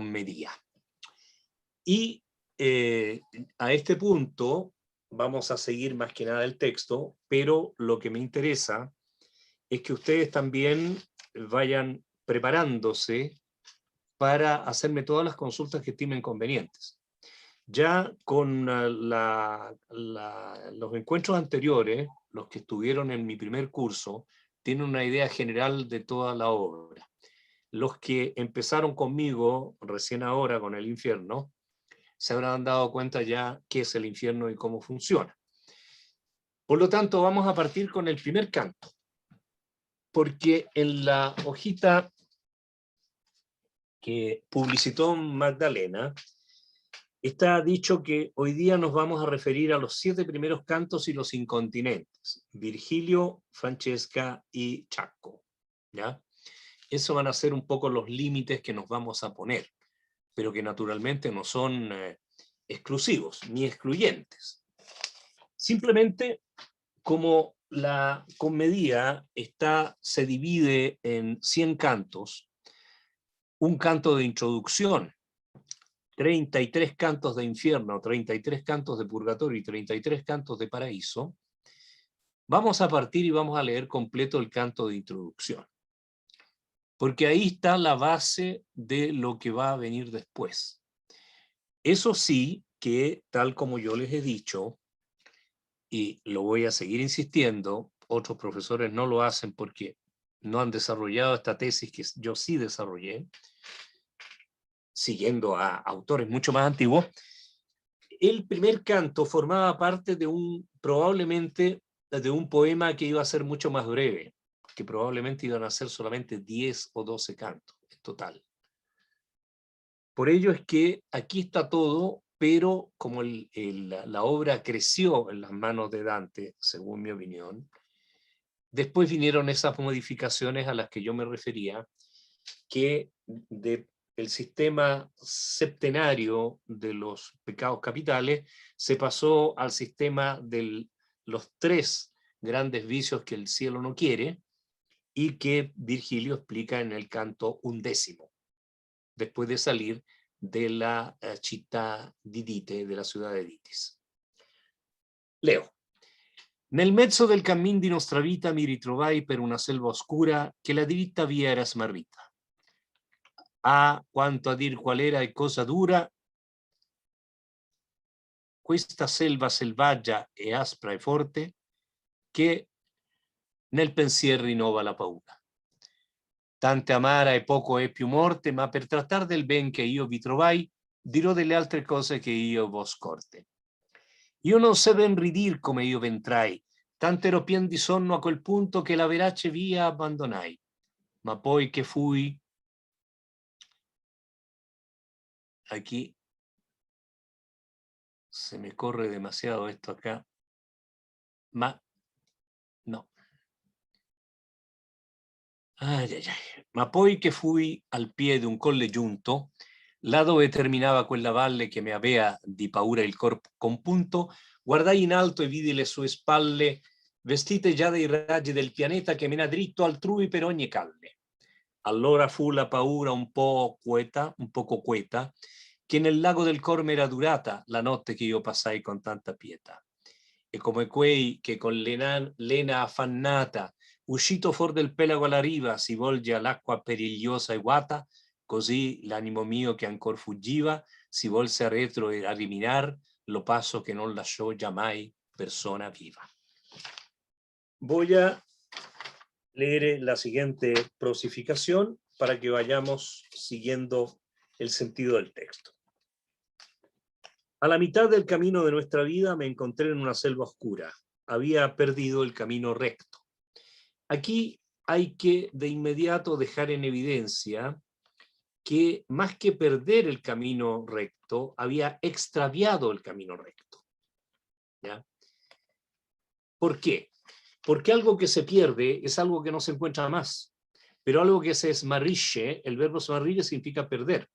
medida. Y a este punto vamos a seguir más que nada el texto, pero lo que me interesa es que ustedes también vayan preparándose para hacerme todas las consultas que estimen convenientes. Ya con los encuentros anteriores, los que estuvieron en mi primer curso, tienen una idea general de toda la obra. Los que empezaron conmigo recién ahora con el infierno, se habrán dado cuenta ya qué es el infierno y cómo funciona. Por lo tanto, vamos a partir con el primer canto, porque en la hojita que publicitó Magdalena, está dicho que hoy día nos vamos a referir a los 7 primeros cantos y los incontinentes, Virgilio, Francesca y Chacco, ¿ya? Eso van a ser un poco los límites que nos vamos a poner, pero que naturalmente no son exclusivos ni excluyentes. Simplemente, como la comedia se divide en 100 cantos, un canto de introducción, 33 cantos de infierno, 33 cantos de purgatorio y 33 cantos de paraíso, vamos a partir y vamos a leer completo el canto de introducción. Porque ahí está la base de lo que va a venir después. Eso sí que, tal como yo les he dicho, y lo voy a seguir insistiendo, otros profesores no lo hacen porque no han desarrollado esta tesis que yo sí desarrollé, siguiendo a autores mucho más antiguos. El primer canto formaba parte de probablemente de un poema que iba a ser mucho más breve, que probablemente iban a ser solamente 10 o 12 cantos en total. Por ello es que aquí está todo, pero como la obra creció en las manos de Dante, según mi opinión, después vinieron esas modificaciones a las que yo me refería, que el sistema septenario de los pecados capitales se pasó al sistema de los 3 grandes vicios que el cielo no quiere y que Virgilio explica en el canto 11, después de salir de la città di Dite, de la ciudad de Ditis. Leo. Nel mezzo del cammin di nostra vita mi ritrovai per una selva oscura che la diritta via era smarrita. Quanto a dir qual era e cosa dura, questa selva selvaggia e aspra e forte, che nel pensier rinnova la paura. Tante amara e poco è più morte, ma per trattar del ben che io vi trovai, dirò delle altre cose che io v'ho scorte. Io non so ben ridir come io v'entrai, tant'ero pien di sonno a quel punto che la verace via abbandonai. Ma poi che fui... Aquí se me corre demasiado esto acá. Ma Ma poi che fui al piede un colle giunto, là dove terminava quella valle che mi avea di paura il corpo compunto, guardai in alto e vidi le sue spalle vestite già dei raggi del pianeta che mena dritto altrui per ogni calle. Allora fu la paura un poco queta, che nel lago del Corme era durata la notte che io passai con tanta pietà. E come quei che con lena affannata uscito fuor del pelago alla riva si volge all'acqua perigliosa e guata, così l'animo mio che ancor fuggiva si volse a retro e a riminar lo paso che non lasciò giammai persona viva. Voy a leer la siguiente prosificación para que vayamos siguiendo el sentido del texto. A la mitad del camino de nuestra vida me encontré en una selva oscura. Había perdido el camino recto. Aquí hay que de inmediato dejar en evidencia que más que perder el camino recto, había extraviado el camino recto. ¿Ya? ¿Por qué? Porque algo que se pierde es algo que no se encuentra más. Pero algo que se smarrisce, el verbo smarrire significa perder,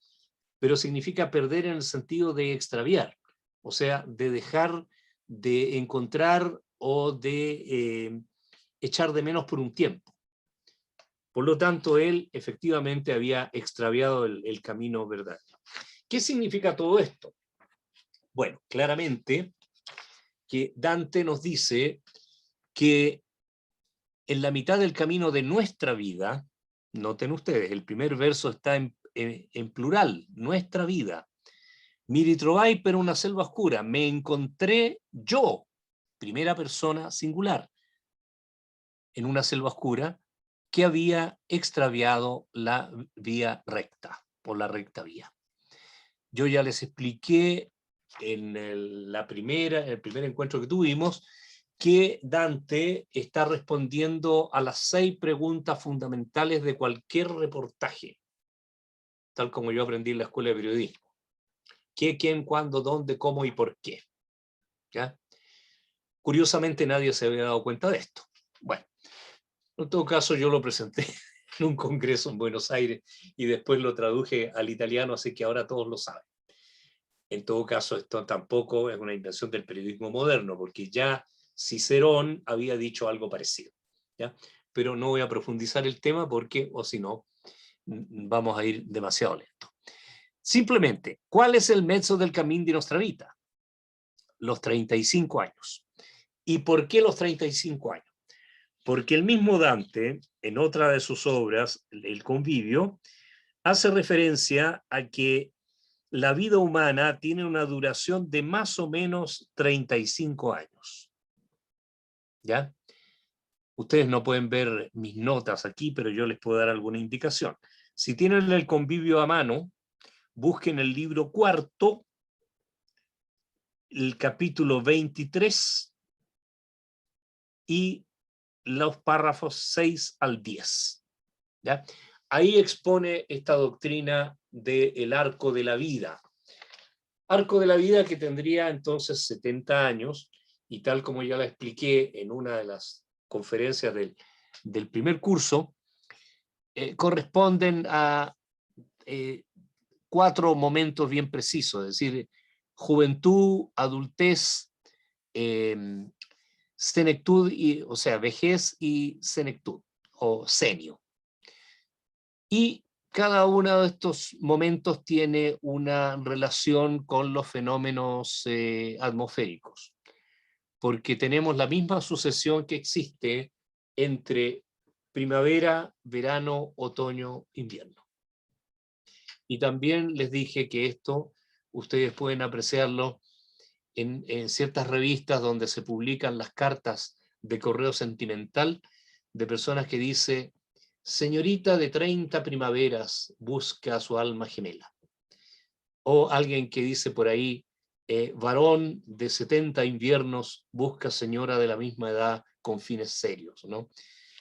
pero significa perder en el sentido de extraviar, o sea, de dejar de encontrar o de echar de menos por un tiempo. Por lo tanto, él efectivamente había extraviado el camino verdadero. ¿Qué significa todo esto? Bueno, claramente que Dante nos dice que en la mitad del camino de nuestra vida, noten ustedes, el primer verso está en plural, nuestra vida. Mi ritrovai per una selva oscura, me encontré yo, primera persona singular, en una selva oscura que había extraviado la vía recta, o la recta vía. Yo ya les expliqué en el primer encuentro que tuvimos, que Dante está respondiendo a las 6 preguntas fundamentales de cualquier reportaje, tal como yo aprendí en la escuela de periodismo. ¿Qué, quién, cuándo, dónde, cómo y por qué? ¿Ya? Curiosamente nadie se había dado cuenta de esto. Bueno, en todo caso yo lo presenté en un congreso en Buenos Aires y después lo traduje al italiano, así que ahora todos lo saben. En todo caso, esto tampoco es una invención del periodismo moderno, porque ya Cicerón había dicho algo parecido, ¿ya? Pero no voy a profundizar el tema porque, o si no, vamos a ir demasiado lento. Simplemente, ¿cuál es el mezzo del camino di nostra vita? Los 35 años. ¿Y por qué los 35 años? Porque el mismo Dante, en otra de sus obras, El Convivio, hace referencia a que la vida humana tiene una duración de más o menos 35 años. ¿Ya? Ustedes no pueden ver mis notas aquí, pero yo les puedo dar alguna indicación. Si tienen El Convivio a mano, busquen el libro 4, el capítulo 23 y los párrafos 6 al 10. ¿Ya? Ahí expone esta doctrina del arco de la vida. Arco de la vida que tendría entonces 70 años, y tal como ya la expliqué en una de las conferencias del primer curso, corresponden a 4 momentos bien precisos, es decir, juventud, adultez, senectud, o sea, vejez y senectud, o senio. Y cada uno de estos momentos tiene una relación con los fenómenos atmosféricos, porque tenemos la misma sucesión que existe entre primavera, verano, otoño, invierno. Y también les dije que esto ustedes pueden apreciarlo en ciertas revistas donde se publican las cartas de correo sentimental de personas que dicen: señorita de 30 primaveras busca a su alma gemela. O alguien que dice por ahí, varón de 70 inviernos busca señora de la misma edad con fines serios, ¿no?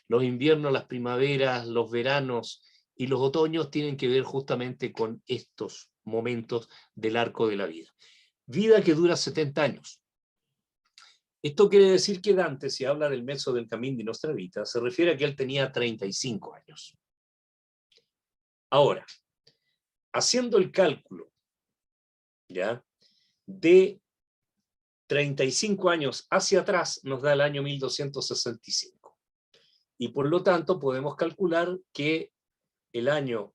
Los inviernos, las primaveras, los veranos y los otoños tienen que ver justamente con estos momentos del arco de la vida. Vida que dura 70 años. Esto quiere decir que Dante, si habla del mezzo del camino di nostra vita, se refiere a que él tenía 35 años. Ahora, haciendo el cálculo, ¿ya?, de 35 años hacia atrás, nos da el año 1265. Y por lo tanto podemos calcular que el año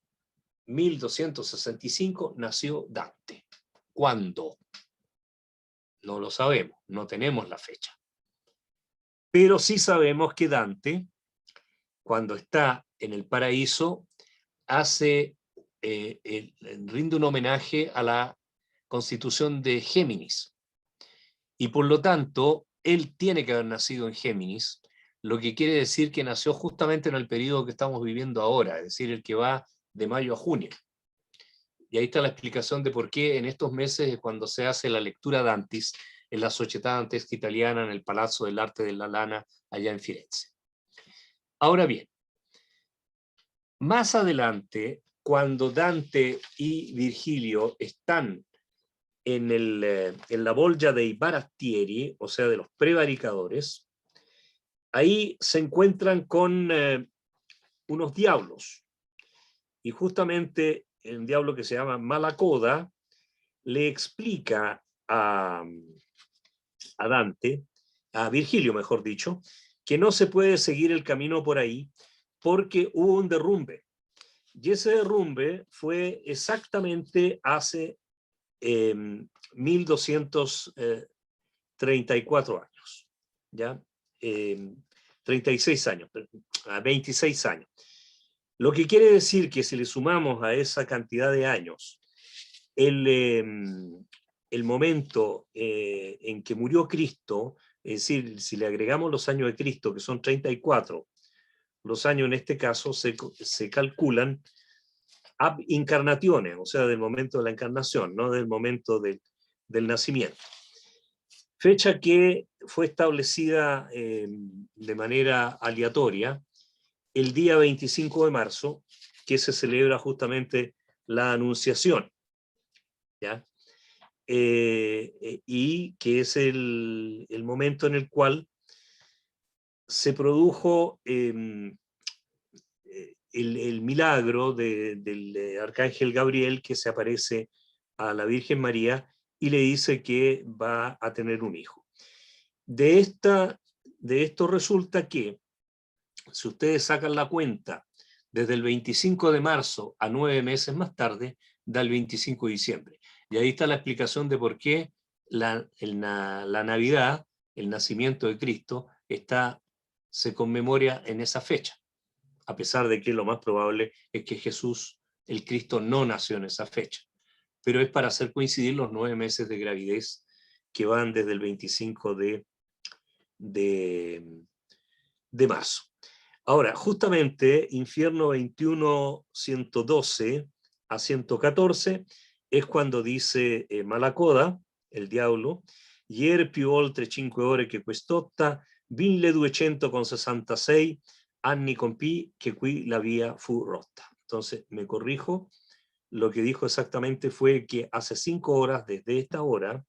1265 nació Dante. ¿Cuándo? No lo sabemos, no tenemos la fecha. Pero sí sabemos que Dante, cuando está en el paraíso, rinde un homenaje a la constitución de Géminis. Y por lo tanto, él tiene que haber nacido en Géminis, lo que quiere decir que nació justamente en el periodo que estamos viviendo ahora, es decir, el que va de mayo a junio. Y ahí está la explicación de por qué en estos meses es cuando se hace la lectura Dantis en la Società Dantesca Italiana, en el Palazzo del Arte de la Lana, allá en Firenze. Ahora bien, más adelante, cuando Dante y Virgilio están en la Bolgia dei Barattieri, o sea, de los prevaricadores, ahí se encuentran con unos diablos. Y justamente el diablo que se llama Malacoda le explica a Dante, a Virgilio mejor dicho, que no se puede seguir el camino por ahí porque hubo un derrumbe. Y ese derrumbe fue exactamente hace 1234 años, ¿ya? 36 años, a 26 años. Lo que quiere decir que si le sumamos a esa cantidad de años el momento en que murió Cristo, es decir, si le agregamos los años de Cristo, que son 34, los años en este caso se calculan ab incarnationes, o sea, del momento de la encarnación, no del momento del nacimiento. Fecha que fue establecida de manera aleatoria el día 25 de marzo, que se celebra justamente la Anunciación, ¿ya? Y que es el momento en el cual se produjo el milagro del arcángel Gabriel, que se aparece a la Virgen María y le dice que va a tener un hijo. De esto resulta que, si ustedes sacan la cuenta, desde el 25 de marzo a 9 meses más tarde, da el 25 de diciembre. Y ahí está la explicación de por qué la Navidad, el nacimiento de Cristo, se conmemora en esa fecha, a pesar de que lo más probable es que Jesús, el Cristo, no nació en esa fecha. Pero es para hacer coincidir los 9 meses de gravidez que van desde el 25 de marzo. Ahora, justamente, Infierno 21, 112 a 114, es cuando dice Malacoda, el diablo, ieri più oltre 5 ore che quest'otta, 1266 anni compì che qui la vía fu rotta. Entonces, me corrijo, lo que dijo exactamente fue que hace 5 horas, desde esta hora,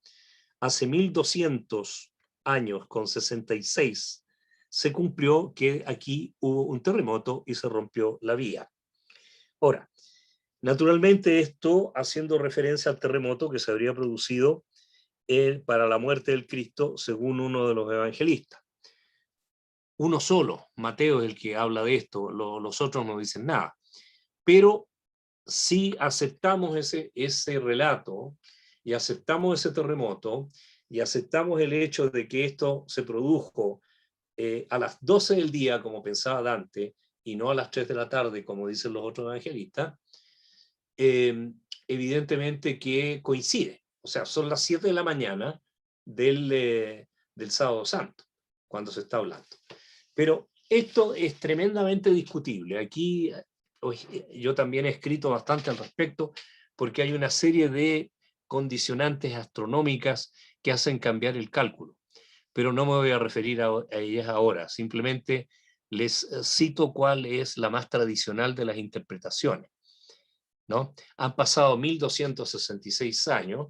hace 1200 años con 66, se cumplió que aquí hubo un terremoto y se rompió la vía. Ahora, naturalmente esto haciendo referencia al terremoto que se habría producido para la muerte del Cristo, según uno de los evangelistas. Uno solo, Mateo, es el que habla de esto, los otros no dicen nada. Pero si aceptamos ese relato y aceptamos ese terremoto y aceptamos el hecho de que esto se produjo a las 12 del día, como pensaba Dante, y no a las 3 de la tarde, como dicen los otros evangelistas, evidentemente que coincide. O sea, son las 7 de la mañana del Sábado Santo, cuando se está hablando. Pero esto es tremendamente discutible. Aquí yo también he escrito bastante al respecto, porque hay una serie de condicionantes astronómicas que hacen cambiar el cálculo. Pero no me voy a referir a ellas ahora, simplemente les cito cuál es la más tradicional de las interpretaciones, ¿no? Han pasado 1266 años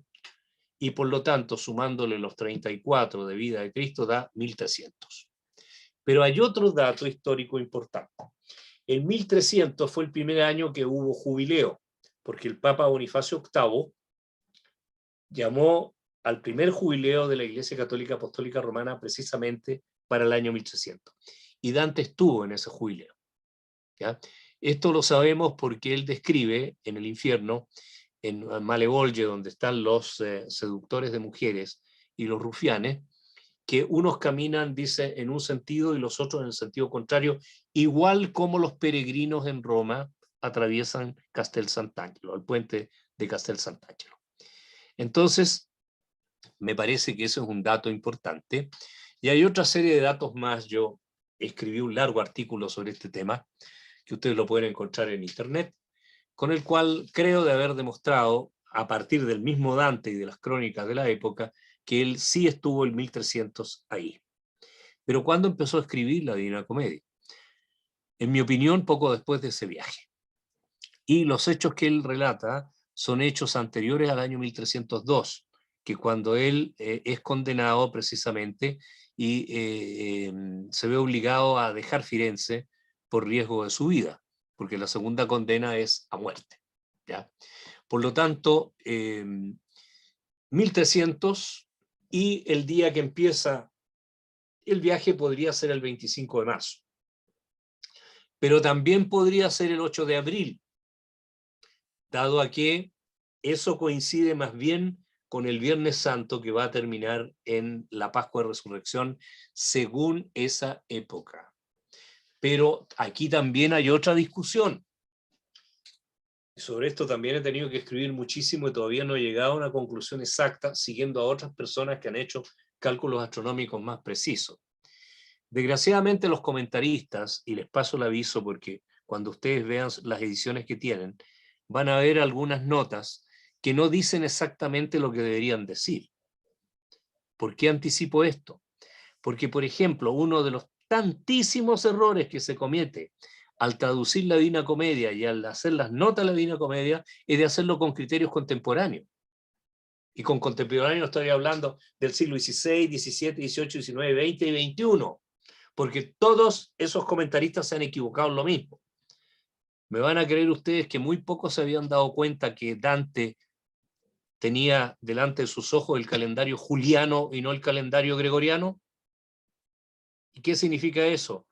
y por lo tanto, sumándole los 34 de vida de Cristo, da 1300. Pero hay otro dato histórico importante. En 1300 fue el primer año que hubo jubileo, porque el Papa Bonifacio VIII llamó al primer jubileo de la Iglesia Católica Apostólica Romana precisamente para el año 1300. Y Dante estuvo en ese jubileo, ¿ya? Esto lo sabemos porque él describe en el infierno, en Malevolge, donde están los seductores de mujeres y los rufianes, que unos caminan, dice, en un sentido y los otros en el sentido contrario, igual como los peregrinos en Roma atraviesan Castel Sant'Angelo, el puente de Castel Sant'Angelo. Entonces, me parece que eso es un dato importante. Y hay otra serie de datos más. Yo escribí un largo artículo sobre este tema, que ustedes lo pueden encontrar en internet, con el cual creo de haber demostrado, a partir del mismo Dante y de las crónicas de la época, que él sí estuvo en 1300 ahí. Pero ¿cuándo empezó a escribir la Divina Comedia? En mi opinión, poco después de ese viaje. Y los hechos que él relata son hechos anteriores al año 1302, que cuando él es condenado precisamente y se ve obligado a dejar Firenze por riesgo de su vida, porque la segunda condena es a muerte, ¿ya? Por lo tanto, 1300 y el día que empieza el viaje podría ser el 25 de marzo. Pero también podría ser el 8 de abril, dado a que eso coincide más bien con el Viernes Santo, que va a terminar en la Pascua de Resurrección, según esa época. Pero aquí también hay otra discusión. Sobre esto también he tenido que escribir muchísimo y todavía no he llegado a una conclusión exacta, siguiendo a otras personas que han hecho cálculos astronómicos más precisos. Desgraciadamente los comentaristas, y les paso el aviso porque cuando ustedes vean las ediciones que tienen, van a ver algunas notas que no dicen exactamente lo que deberían decir. ¿Por qué anticipo esto? Porque, por ejemplo, uno de los tantísimos errores que se comete al traducir la Divina Comedia y al hacer las notas de la Divina Comedia es de hacerlo con criterios contemporáneos. Y con contemporáneo estoy hablando del siglo XVI, XVII, XVIII, XIX, XX y XXI. Porque todos esos comentaristas se han equivocado en lo mismo. Me van a creer ustedes que muy pocos se habían dado cuenta que Dante tenía delante de sus ojos el calendario juliano y no el calendario gregoriano. ¿Y qué significa eso?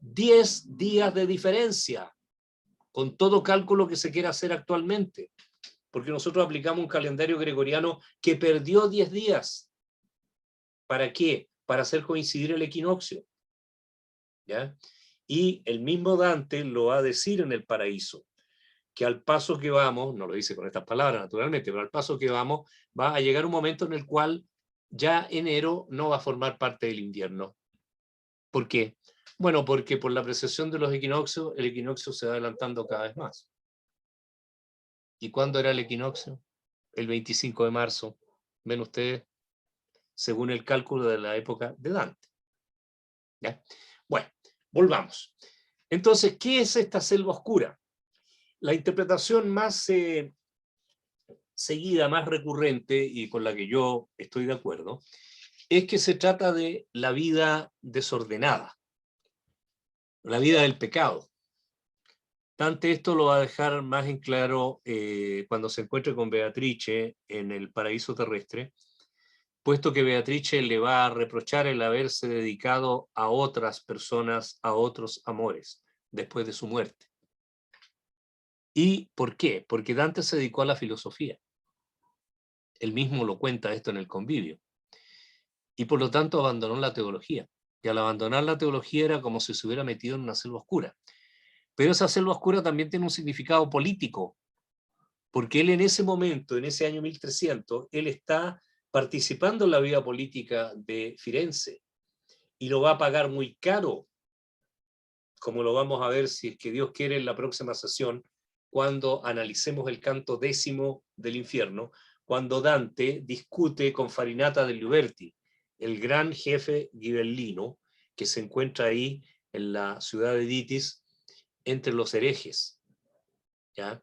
10 días de diferencia, con todo cálculo que se quiera hacer actualmente. Porque nosotros aplicamos un calendario gregoriano que perdió 10 días. ¿Para qué? Para hacer coincidir el equinoccio. ¿Ya? Y el mismo Dante lo va a decir en el Paraíso, que al paso que vamos, no lo dice con estas palabras naturalmente, pero al paso que vamos, va a llegar un momento en el cual ya enero no va a formar parte del invierno. ¿Por qué? Bueno, porque por la precesión de los equinoccios, el equinoccio se va adelantando cada vez más. ¿Y cuándo era el equinoccio? El 25 de marzo. ¿Ven ustedes? Según el cálculo de la época de Dante. ¿Ya? Bueno, volvamos. Entonces, ¿qué es esta selva oscura? La interpretación más seguida, más recurrente, y con la que yo estoy de acuerdo, es que se trata de la vida desordenada, la vida del pecado. Dante esto lo va a dejar más en claro cuando se encuentre con Beatrice en el paraíso terrestre, puesto que Beatrice le va a reprochar el haberse dedicado a otras personas, a otros amores, después de su muerte. ¿Y por qué? Porque Dante se dedicó a la filosofía. Él mismo lo cuenta esto en el Convivio. Y por lo tanto abandonó la teología. Y al abandonar la teología era como si se hubiera metido en una selva oscura. Pero esa selva oscura también tiene un significado político, porque él en ese momento, en ese año 1300, él está participando en la vida política de Firenze y lo va a pagar muy caro, como lo vamos a ver si es que Dios quiere en la próxima sesión, cuando analicemos el canto 10º del infierno, cuando Dante discute con Farinata del Liuberti, el gran jefe ghibellino que se encuentra ahí en la ciudad de Ditis entre los herejes, ¿ya?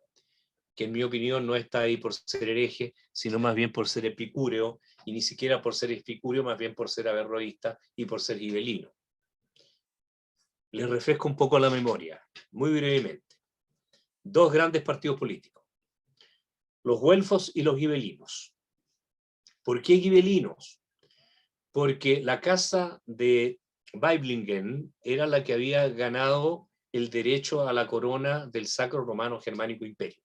Que en mi opinión no está ahí por ser hereje, sino más bien por ser epicúreo, y ni siquiera por ser epicúreo, más bien por ser averroísta y por ser ghibellino. Les refresco un poco la memoria, muy brevemente. Dos grandes partidos políticos, los güelfos y los ghibellinos. ¿Por qué ghibellinos? Porque la casa de Weiblingen era la que había ganado el derecho a la corona del Sacro Romano Germánico Imperio.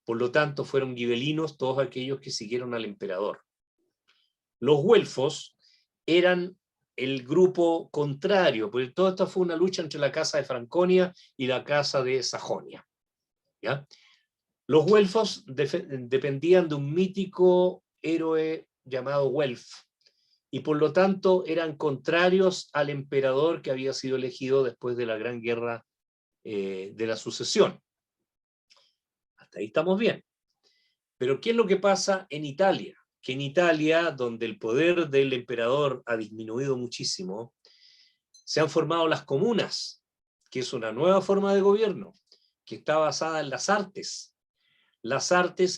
Por lo tanto, fueron ghibellinos todos aquellos que siguieron al emperador. Los güelfos eran el grupo contrario, porque toda esta fue una lucha entre la casa de Franconia y la casa de Sajonia. ¿Ya? Los güelfos dependían de un mítico héroe llamado Welf, y por lo tanto eran contrarios al emperador que había sido elegido después de la gran guerra de la sucesión. Hasta ahí estamos bien. Pero ¿qué es lo que pasa en Italia? Que en Italia, donde el poder del emperador ha disminuido muchísimo, se han formado las comunas, que es una nueva forma de gobierno, que está basada en las artes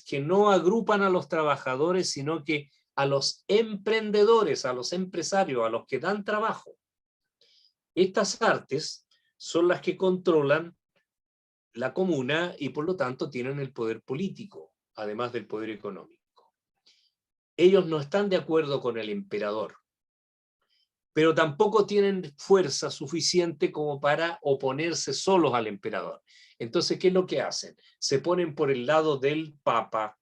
que no agrupan a los trabajadores, sino que a los emprendedores, a los empresarios, a los que dan trabajo. Estas artes son las que controlan la comuna y por lo tanto tienen el poder político, además del poder económico. Ellos no están de acuerdo con el emperador, pero tampoco tienen fuerza suficiente como para oponerse solos al emperador. Entonces, ¿qué es lo que hacen? Se ponen por el lado del Papa,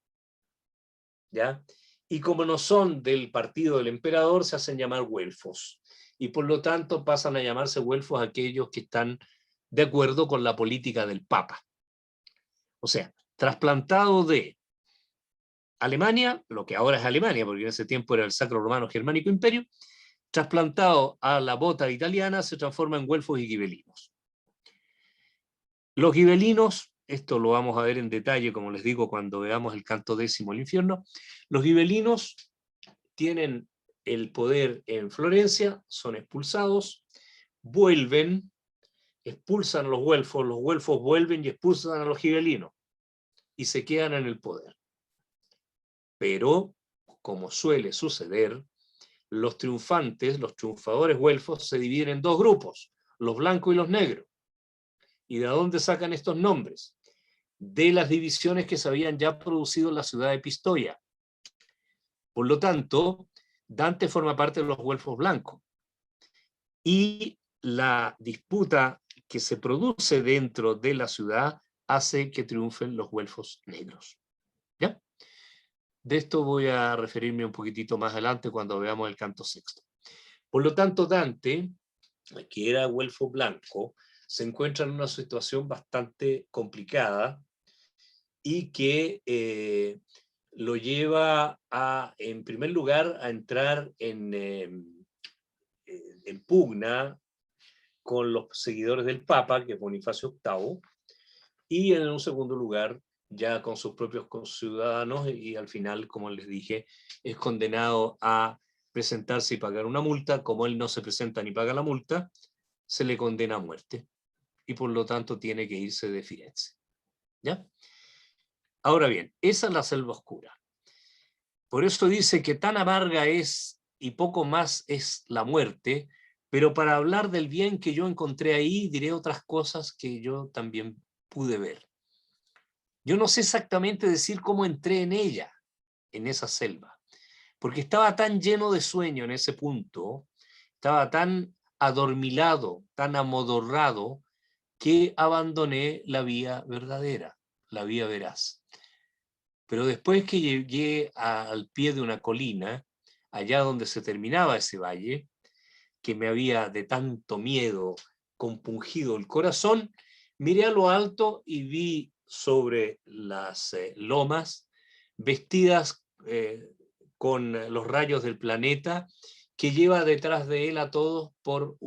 ¿ya? Y como no son del partido del emperador, se hacen llamar güelfos. Y por lo tanto pasan a llamarse güelfos aquellos que están de acuerdo con la política del Papa. O sea, trasplantado de Alemania, lo que ahora es Alemania, porque en ese tiempo era el Sacro Romano Germánico Imperio, trasplantado a la bota italiana, se transforma en güelfos y gibelinos. Los gibelinos, esto lo vamos a ver en detalle, como les digo, cuando veamos el canto décimo, el infierno. Los gibelinos tienen el poder en Florencia, son expulsados, vuelven, expulsan a los güelfos vuelven y expulsan a los gibelinos y se quedan en el poder. Pero, como suele suceder, los triunfantes, los triunfadores güelfos, se dividen en dos grupos, los blancos y los negros. ¿Y de dónde sacan estos nombres? De las divisiones que se habían ya producido en la ciudad de Pistoia. Por lo tanto, Dante forma parte de los güelfos blancos. Y la disputa que se produce dentro de la ciudad hace que triunfen los güelfos negros. ¿Ya? De esto voy a referirme un poquitito más adelante cuando veamos el canto sexto. Por lo tanto, Dante, que era güelfo blanco, se encuentra en una situación bastante complicada y que lo lleva a, en primer lugar, a entrar en pugna con los seguidores del Papa, que es Bonifacio VIII, y en un segundo lugar ya con sus propios ciudadanos, y al final, como les dije, es condenado a presentarse y pagar una multa. Como él no se presenta ni paga la multa, se le condena a muerte, y por lo tanto tiene que irse de Firenze. ¿Ya? Ahora bien, esa es la selva oscura. Por eso dice que tan amarga es y poco más es la muerte, pero para hablar del bien que yo encontré ahí, diré otras cosas que yo también pude ver. Yo no sé exactamente decir cómo entré en ella, en esa selva, porque estaba tan lleno de sueño en ese punto, estaba tan adormilado, tan amodorrado, que abandoné la vía verdadera, la vía veraz. Pero después que llegué al pie de una colina, allá donde se terminaba ese valle, que me había de tanto miedo compungido el corazón, miré a lo alto y vi sobre las lomas vestidas con los rayos del planeta que lleva detrás de él a todos por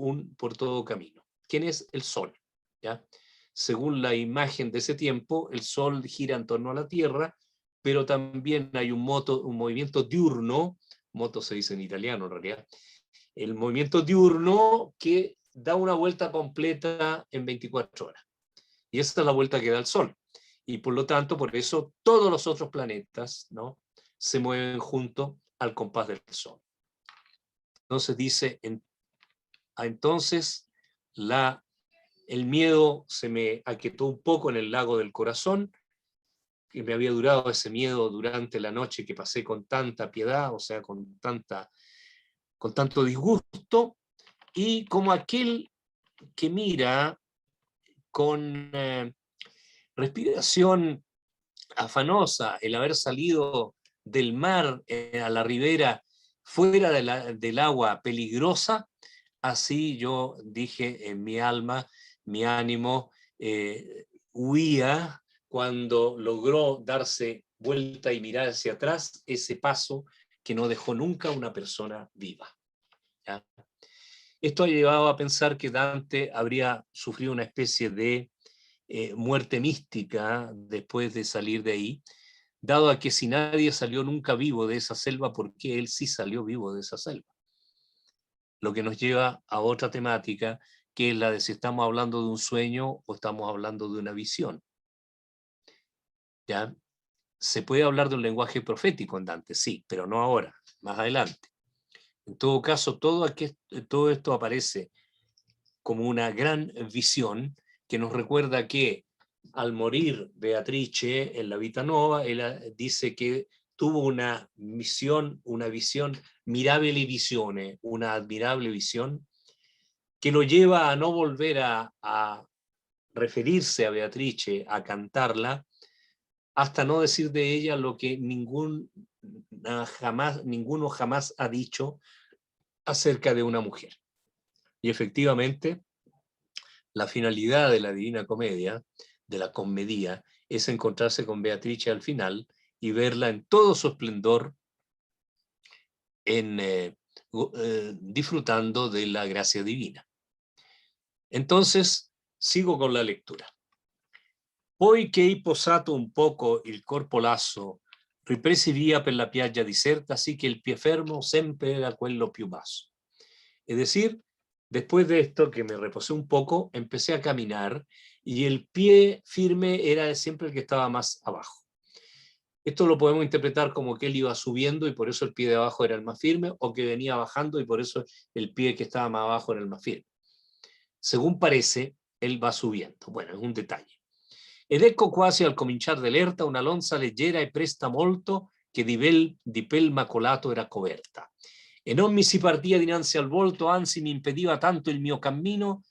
todo camino. ¿Quién es? El Sol. ¿Ya? Según la imagen de ese tiempo, el Sol gira en torno a la Tierra, pero también hay un movimiento diurno, moto se dice en italiano en realidad, el movimiento diurno que da una vuelta completa en 24 horas. Y esa es la vuelta que da el Sol. Y por lo tanto, por eso todos los otros planetas, ¿no?, se mueven junto al compás del Sol. Entonces dice, entonces el miedo se me aquietó un poco en el lago del corazón, que me había durado ese miedo durante la noche que pasé con tanta piedad, o sea, con tanto disgusto, y como aquel que mira con respiración afanosa el haber salido del mar a la ribera fuera del agua peligrosa, así yo dije en mi alma, mi ánimo huía cuando logró darse vuelta y mirar hacia atrás, ese paso que no dejó nunca una persona viva. ¿Ya? Esto ha llevado a pensar que Dante habría sufrido una especie de muerte mística después de salir de ahí, dado a que si nadie salió nunca vivo de esa selva, ¿por qué él sí salió vivo de esa selva? Lo que nos lleva a otra temática, que es la de si estamos hablando de un sueño o estamos hablando de una visión. ¿Ya? Se puede hablar de un lenguaje profético en Dante, sí, pero no ahora, más adelante. En todo caso, todo esto aparece como una gran visión que nos recuerda que al morir Beatrice en la Vita Nova, él dice que tuvo una visión mirabile visione, una admirable visión, que lo lleva a no volver a referirse a Beatrice, a cantarla, hasta no decir de ella lo que ningún ninguno jamás ha dicho acerca de una mujer. Y efectivamente, la finalidad de la Divina Comedia, de la comedia, es encontrarse con Beatrice al final y verla en todo su esplendor, disfrutando de la gracia divina. Entonces, sigo con la lectura. Poi che hai posato un poco il corpo lasso, ripresi via per la piaggia diserta, así que el pie fermo sempre era quello più basso. Es decir, después de esto que me reposé un poco, empecé a caminar y el pie firme era siempre el que estaba más abajo. Esto lo podemos interpretar como que él iba subiendo y por eso el pie de abajo era el más firme, o que venía bajando y por eso el pie que estaba más abajo era el más firme. Según parece, él va subiendo. Bueno, es un detalle. Ed ecco quasi al cominciar dell'erta una lonza leggera e presta molto che di pel macolato era coperta. E non mi si partía dinanzi al volto, anzi mi impediva tanto il mio cammino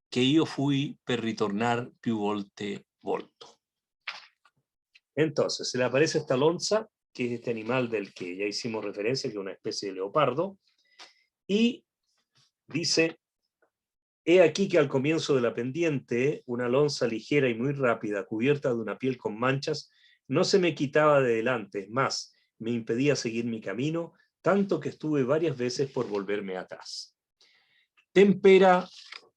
che io fui per ritornar più volte volto. Entonces, se le aparece esta lonza, que es este animal del que ya hicimos referencia, que es una especie de leopardo, y dice: he aquí que al comienzo de la pendiente, una lonza ligera y muy rápida, cubierta de una piel con manchas, no se me quitaba de delante, es más, me impedía seguir mi camino, tanto que estuve varias veces por volverme atrás. Tempera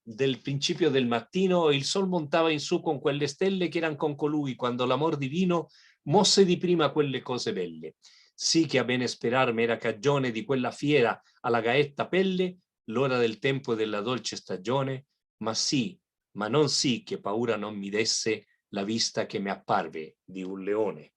del principio del mattino, il sol montava in su con quelle stelle che eran con colui, quando l'amor divino mosse di prima quelle cose belle. Sì che a bene sperar m'era cagione di quella fiera alla gaetta pelle, l'ora del tempo e della dolce stagione, ma sì, ma non sì che paura non mi desse la vista que me apparve di un leone.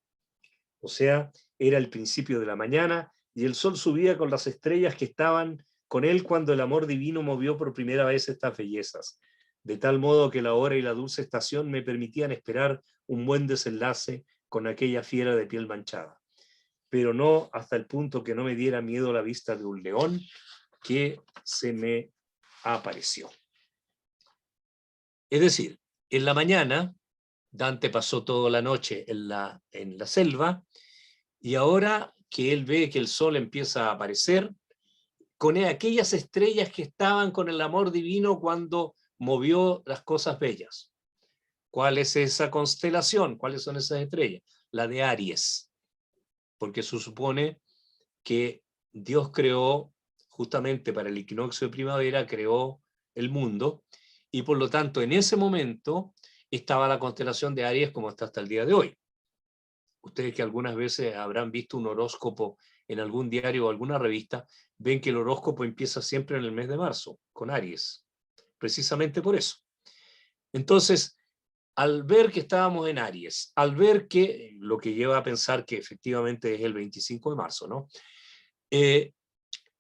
O sea, era el principio de la mañana y el sol subía con las estrellas que estaban con él cuando el amor divino movió por primera vez estas bellezas, de tal modo que la hora y la dulce estación me permitían esperar un buen desenlace con aquella fiera de piel manchada, pero no hasta el punto que no me diera miedo la vista de un león que se me apareció. Es decir, en la mañana, Dante pasó toda la noche en la selva, y ahora que él ve que el sol empieza a aparecer, con aquellas estrellas que estaban con el amor divino cuando movió las cosas bellas. ¿Cuál es esa constelación? ¿Cuáles son esas estrellas? La de Aries, porque se supone que Dios creó, justamente para el equinoccio de primavera, creó el mundo, y por lo tanto en ese momento estaba la constelación de Aries como está hasta el día de hoy. Ustedes que algunas veces habrán visto un horóscopo en algún diario o alguna revista, ven que el horóscopo empieza siempre en el mes de marzo, con Aries, precisamente por eso. Entonces, al ver que estábamos en Aries, al ver que, lo que lleva a pensar que efectivamente es el 25 de marzo, ¿no?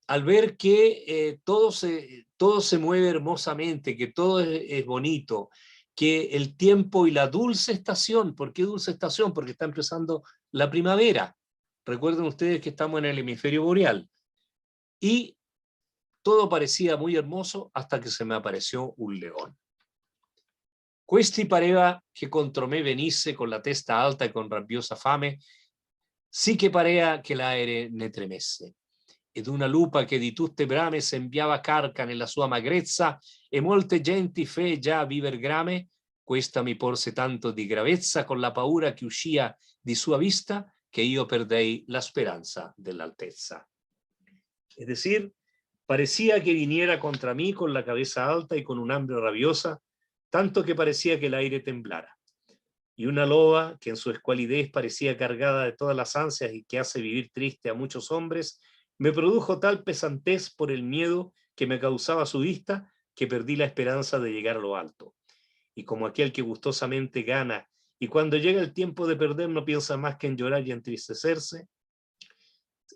Al ver que todo se mueve hermosamente, que todo es bonito, que el tiempo y la dulce estación, ¿por qué dulce estación? Porque está empezando la primavera. Recuerden ustedes que estamos en el hemisferio boreal. Y todo parecía muy hermoso hasta que se me apareció un león. Questi pareva che contro me venisse con la testa alta e con rabbiosa fame, sì che parea che l'aere ne tremesse. Ed una lupa che di tutte brame sembiava carca nella sua magrezza, e molte genti fe già viver grame, questa mi porse tanto di gravezza con la paura che uscia di sua vista, che io perdei la speranza dell'altezza. Es decir, parecía que viniera contra mí con la cabeza alta y con un hambre rabiosa, tanto que parecía que el aire temblara. Y una loba que en su escualidez parecía cargada de todas las ansias y que hace vivir triste a muchos hombres, me produjo tal pesantez por el miedo que me causaba su vista que perdí la esperanza de llegar a lo alto. Y como aquel que gustosamente gana y cuando llega el tiempo de perder no piensa más que en llorar y entristecerse,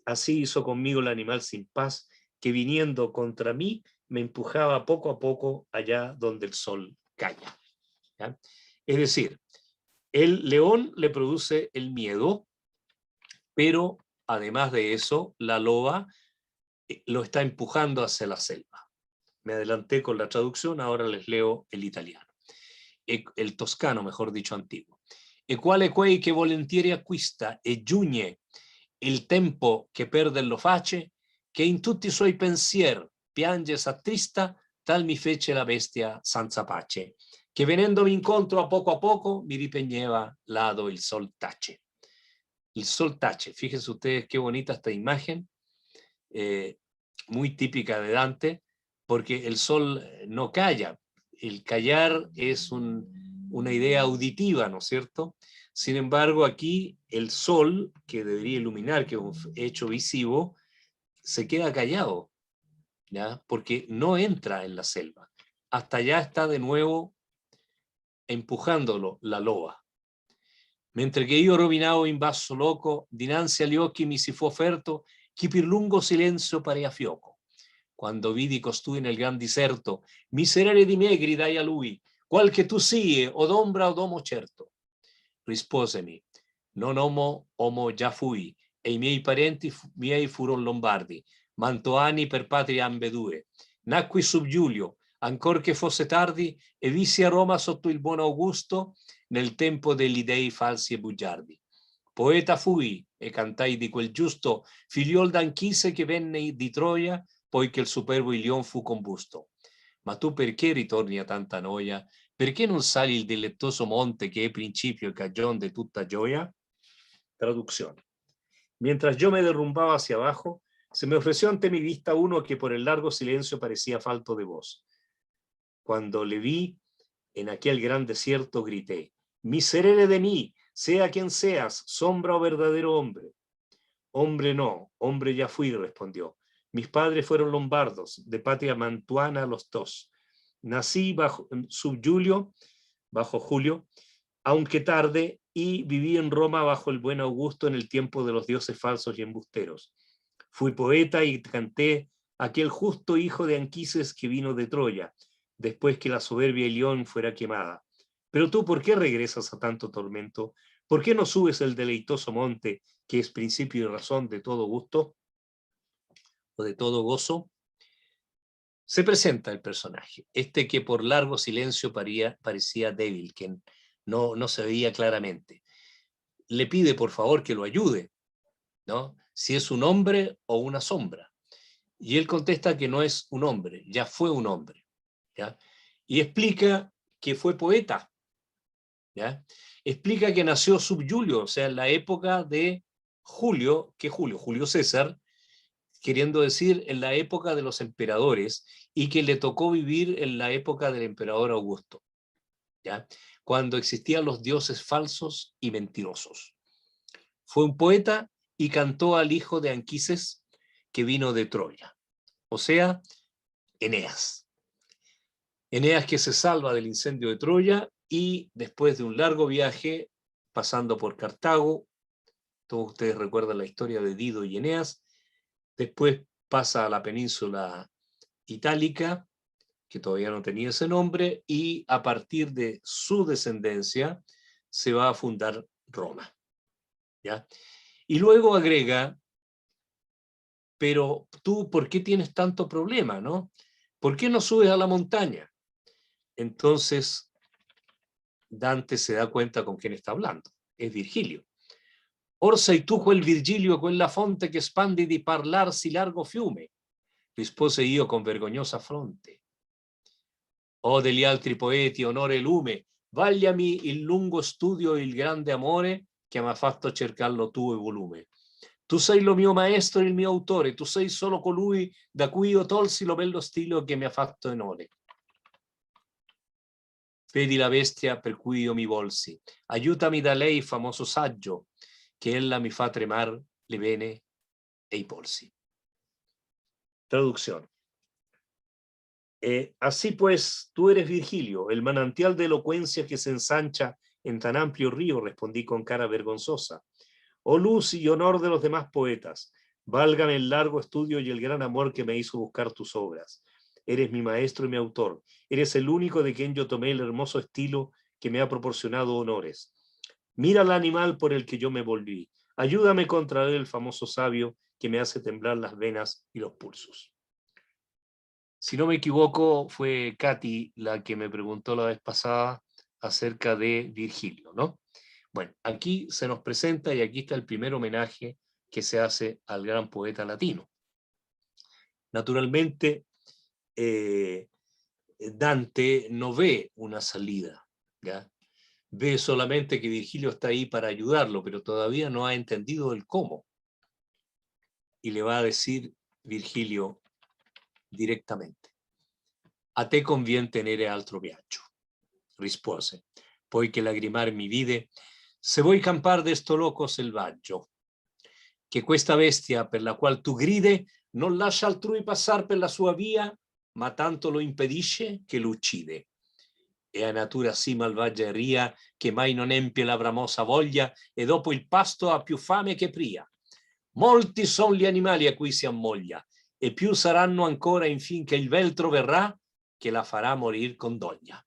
así hizo conmigo el animal sin paz que viniendo contra mí me empujaba poco a poco allá donde el sol cae. ¿Ya? Es decir, el león le produce el miedo, pero además de eso, la loba lo está empujando hacia la selva. Me adelanté con la traducción, ahora les leo el italiano. El toscano, mejor dicho, antiguo. E quale quei che volentieri acquista e giugne il tempo che perde lo face, che in tutti i suoi pensier piange s'attrista, tal mi fece la bestia senza pace, che venendomi incontro a poco mi ripeñeva lado el sol tache. El sol tache, fíjense ustedes qué bonita esta imagen, muy típica de Dante, porque el sol no calla. El callar es una idea auditiva, ¿no es cierto? Sin embargo, aquí el sol, que debería iluminar, que es un hecho visivo, se queda callado, ¿ya? Porque no entra en la selva. Hasta allá está de nuevo empujándolo la loba. Mentre che io rovinavo in basso loco, dinanzi agli occhi mi si fu offerto chi per lungo silenzio parea fioco. Quando vidi costui nel gran diserto, miserere di me gridai a lui, qual che tu sii, od ombra od homo certo. Risposemi, non homo già fui, e i miei parenti miei furono lombardi, mantoani per patria ambedue. Nacqui sub Giulio, ancor che fosse tardi, e vissi a Roma sotto il buon Augusto, nel tempo degli dei falsi e bugiardi. Poeta fui e cantai di quel giusto figliol d'Anchise che venne di Troia, poiché il superbo Ilion fu combusto. Ma tu perché ritorni a tanta noia? Perché non sali il dilettoso monte che è principio e cagión de tutta gioia? Traducción. Mientras yo me derrumbaba hacia abajo, se me ofreció ante mi vista uno que por el largo silencio parecía falto de voz. Cuando le vi en aquel gran desierto, grité, miserere de mí, sea quien seas, sombra o verdadero hombre. Hombre no, hombre ya fui, respondió. Mis padres fueron lombardos, de patria mantuana los dos. Nací bajo Julio, aunque tarde, y viví en Roma bajo el buen Augusto en el tiempo de los dioses falsos y embusteros. Fui poeta y canté aquel justo hijo de Anquises que vino de Troya, después que la soberbia Ilión fuera quemada. Pero tú, ¿por qué regresas a tanto tormento? ¿Por qué no subes el deleitoso monte, que es principio y razón de todo gusto, o de todo gozo? Se presenta el personaje, este que por largo silencio parecía débil, que no se veía claramente. Le pide por favor que lo ayude, ¿no? Si es un hombre o una sombra. Y él contesta que no es un hombre, ya fue un hombre, ¿ya? Y explica que fue poeta, ¿ya? Explica que nació sub Julio, o sea, en la época de Julio, Julio César, queriendo decir en la época de los emperadores, y que le tocó vivir en la época del emperador Augusto, ¿ya? Cuando existían los dioses falsos y mentirosos. Fue un poeta y cantó al hijo de Anquises que vino de Troya, o sea, Eneas. Eneas que se salva del incendio de Troya y después de un largo viaje, pasando por Cartago, todos ustedes recuerdan la historia de Dido y Eneas, después pasa a la península itálica, que todavía no tenía ese nombre, y a partir de su descendencia se va a fundar Roma, ¿ya? Y luego agrega, pero tú, ¿por qué tienes tanto problema, no? ¿Por qué no subes a la montaña? Entonces, Dante se da cuenta con quién está hablando, es Virgilio. Or sei tu quel Virgilio, quella fonte che spandi di parlarsi largo fiume, rispose io con vergognosa fronte. O degli altri poeti, onore e lume, vagliami il lungo studio e il grande amore che mi ha fatto cercar lo tuo volume. Tu sei lo mio maestro e il mio autore, tu sei solo colui da cui io tolsi lo bello stilo che mi ha fatto onore. Vedi la bestia per cui io mi volsi, aiutami da lei, famoso saggio, che ella mi fa tremar le vene e i polsi. Traducción. Así pues, tú eres Virgilio, el manantial de elocuencia que se ensancha en tan amplio río, respondí con cara vergonzosa. Oh luz y honor de los demás poetas, valgan el largo estudio y el gran amor que me hizo buscar tus obras. Eres mi maestro y mi autor, eres el único de quien yo tomé el hermoso estilo que me ha proporcionado honores. Mira al animal por el que yo me volví, ayúdame contra él, el famoso sabio que me hace temblar las venas y los pulsos. Si no me equivoco, fue Katy la que me preguntó la vez pasada acerca de Virgilio, ¿no? Bueno, aquí se nos presenta y aquí está el primer homenaje que se hace al gran poeta latino. Naturalmente, Dante no ve una salida, ¿ya? Ve solamente que Virgilio está ahí para ayudarlo, pero todavía no ha entendido el cómo. Y le va a decir Virgilio directamente: a te convien tenere altro viaggio, rispose, poi che lagrimar mi vide, se vuoi campar de sto loco selvaggio, che questa bestia per la qual tu gride non lascia altrui passar per la sua via, ma tanto lo impedisce che lo uccide. E a natura sì malvagia e ria, che mai non empie la bramosa voglia, e dopo il pasto ha più fame che pria. Molti son gli animali a cui si ammoglia, e più saranno ancora infin che il veltro verrà, que la fará morir con doña.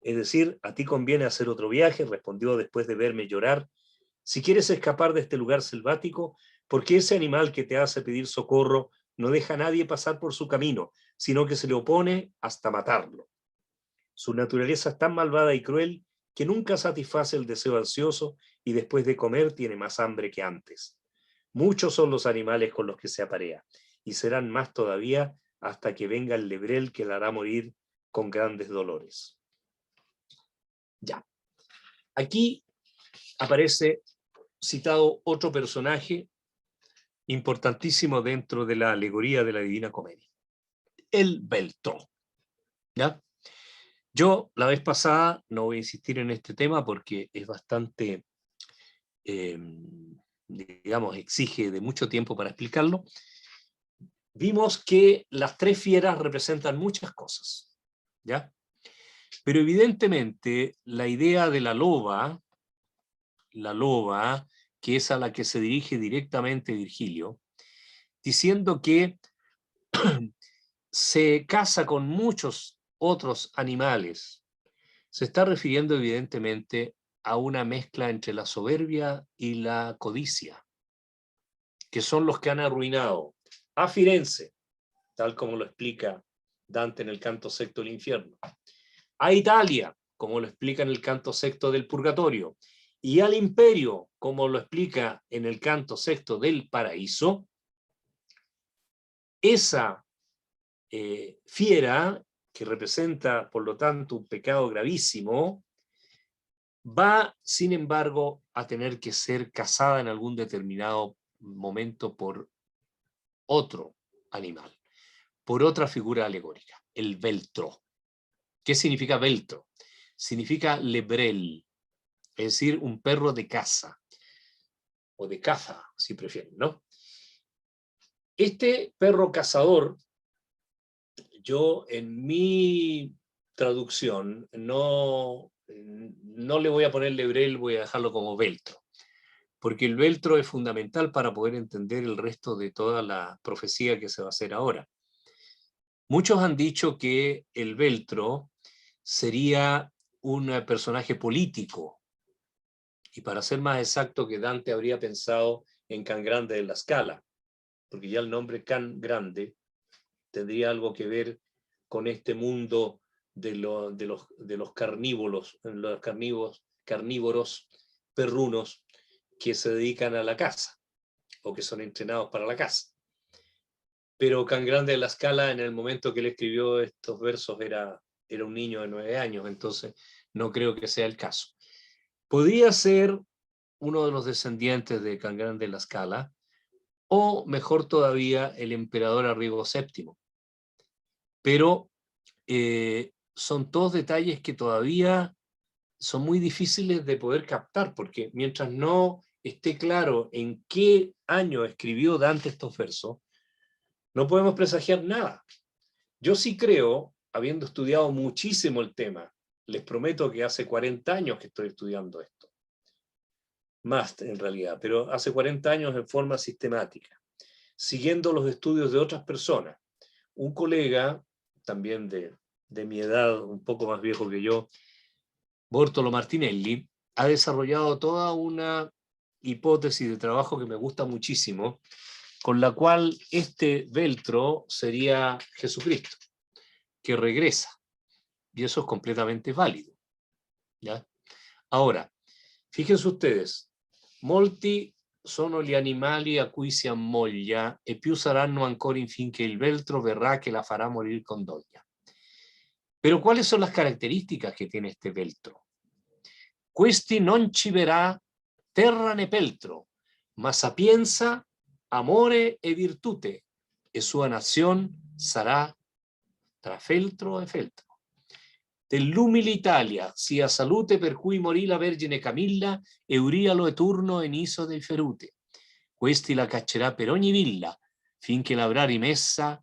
Es decir, a ti conviene hacer otro viaje, respondió después de verme llorar, si quieres escapar de este lugar selvático, porque ese animal que te hace pedir socorro no deja a nadie pasar por su camino, sino que se le opone hasta matarlo. Su naturaleza es tan malvada y cruel que nunca satisface el deseo ansioso y después de comer tiene más hambre que antes. Muchos son los animales con los que se aparea, y serán más todavía hasta que venga el lebrel que la hará morir con grandes dolores. Ya. Aquí aparece citado otro personaje importantísimo dentro de la alegoría de la Divina Comedia, el Veltro. ¿Ya? Yo la vez pasada no voy a insistir en este tema porque es bastante, digamos, exige de mucho tiempo para explicarlo. Vimos que las tres fieras representan muchas cosas, ¿ya? Pero evidentemente la idea de la loba, que es a la que se dirige directamente Virgilio, diciendo que se casa con muchos otros animales, se está refiriendo evidentemente a una mezcla entre la soberbia y la codicia, que son los que han arruinado a Firenze, tal como lo explica Dante en el canto sexto del infierno, a Italia, como lo explica en el canto sexto del purgatorio, y al imperio, como lo explica en el canto sexto del paraíso. Esa fiera, que representa por lo tanto un pecado gravísimo, va sin embargo a tener que ser cazada en algún determinado momento por otro animal, por otra figura alegórica, el veltro. ¿Qué significa veltro? Significa lebrel, es decir, un perro de caza, o de caza, si prefieren, ¿no? Este perro cazador, yo en mi traducción no le voy a poner lebrel, voy a dejarlo como veltro, porque el veltro es fundamental para poder entender el resto de toda la profecía que se va a hacer ahora. Muchos han dicho que el veltro sería un personaje político, y para ser más exacto, que Dante habría pensado en Can Grande de la Scala, porque ya el nombre Can Grande tendría algo que ver con este mundo de los carnívoros perrunos que se dedican a la caza, o que son entrenados para la caza. Pero Can Grande de la Scala, en el momento que él escribió estos versos, era un niño de 9 años, entonces no creo que sea el caso. Podría ser uno de los descendientes de Can Grande de la Scala, o mejor todavía, el emperador Arrigo VII. Pero son todos detalles que todavía son muy difíciles de poder captar, porque mientras no esté claro en qué año escribió Dante estos versos, no podemos presagiar nada. Yo sí creo, habiendo estudiado muchísimo el tema, les prometo que hace 40 años que estoy estudiando esto, más en realidad, pero hace 40 años en forma sistemática, siguiendo los estudios de otras personas. Un colega, también de mi edad, un poco más viejo que yo, Bortolo Martinelli, ha desarrollado toda una hipótesis de trabajo que me gusta muchísimo, con la cual este veltro sería Jesucristo, que regresa, y eso es completamente válido, ¿ya? Ahora, fíjense ustedes, molti sono gli animali a cui si ammoglia e più saranno ancora infinché il veltro verrà que la fará morir con doglia. Pero ¿cuáles son las características que tiene este veltro? Questi non ci verrà terra ne peltro, ma sapienza, amore e virtute, e sua nación sarà tra feltro e feltro. Dell'umile Italia sia salute per cui morì la Vergine Camilla, Eurialo e Turno e Niso dei Ferute. Questi la caccerà per ogni villa, finché l'avrà rimessa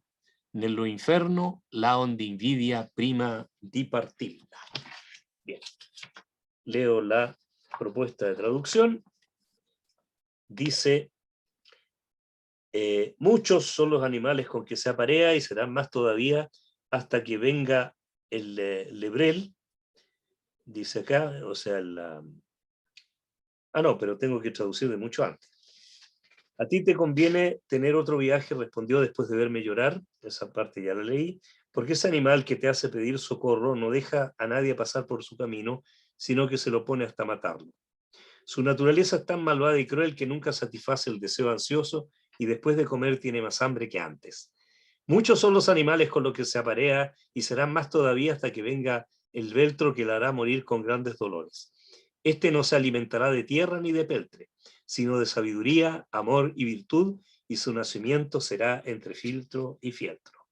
nello inferno, la onde invidia prima di partirla. Bien. Leo la propuesta de traducción. Dice, muchos son los animales con que se aparea y serán más todavía hasta que venga el lebrel, dice acá, o sea, no, pero tengo que traducir de mucho antes. A ti te conviene tener otro viaje, respondió después de verme llorar, esa parte ya la leí, porque ese animal que te hace pedir socorro no deja a nadie pasar por su camino, sino que se lo pone hasta matarlo. Su naturaleza es tan malvada y cruel que nunca satisface el deseo ansioso y después de comer tiene más hambre que antes. Muchos son los animales con los que se aparea y serán más todavía hasta que venga el veltro que la hará morir con grandes dolores. Este no se alimentará de tierra ni de peltre, sino de sabiduría, amor y virtud, y su nacimiento será entre filtro y fieltro.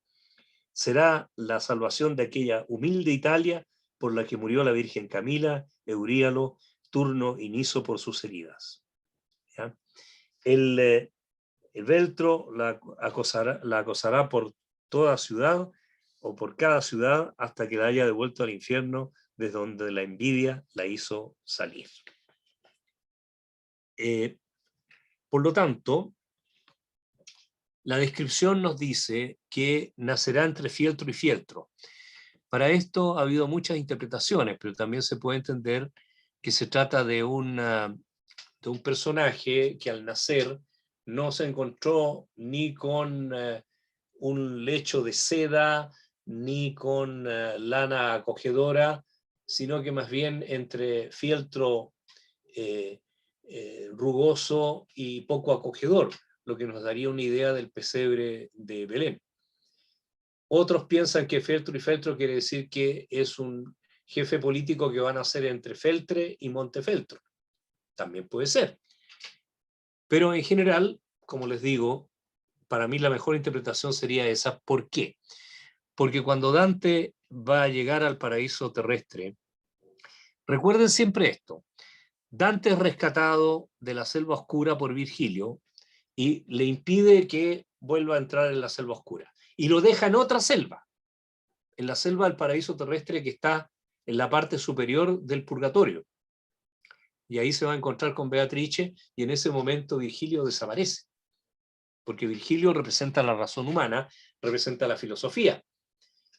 Será la salvación de aquella humilde Italia por la que murió la Virgen Camila, Euríalo, Turno y Niso por sus heridas. ¿Ya? El veltro la acosará por toda ciudad o por cada ciudad hasta que la haya devuelto al infierno desde donde la envidia la hizo salir. Por lo tanto, la descripción nos dice que nacerá entre fieltro y fieltro. Para esto ha habido muchas interpretaciones, pero también se puede entender que se trata de un personaje que al nacer no se encontró ni con un lecho de seda, ni con lana acogedora, sino que más bien entre fieltro rugoso y poco acogedor, lo que nos daría una idea del pesebre de Belén. Otros piensan que fieltro y feltro quiere decir que es un jefe político que va a nacer entre Feltre y Montefeltro. También puede ser. Pero en general, como les digo, para mí la mejor interpretación sería esa. ¿Por qué? Porque cuando Dante va a llegar al paraíso terrestre, recuerden siempre esto, Dante es rescatado de la selva oscura por Virgilio y le impide que vuelva a entrar en la selva oscura. Y lo deja en otra selva, en la selva del paraíso terrestre que está en la parte superior del purgatorio. Y ahí se va a encontrar con Beatrice y en ese momento Virgilio desaparece. Porque Virgilio representa la razón humana, representa la filosofía.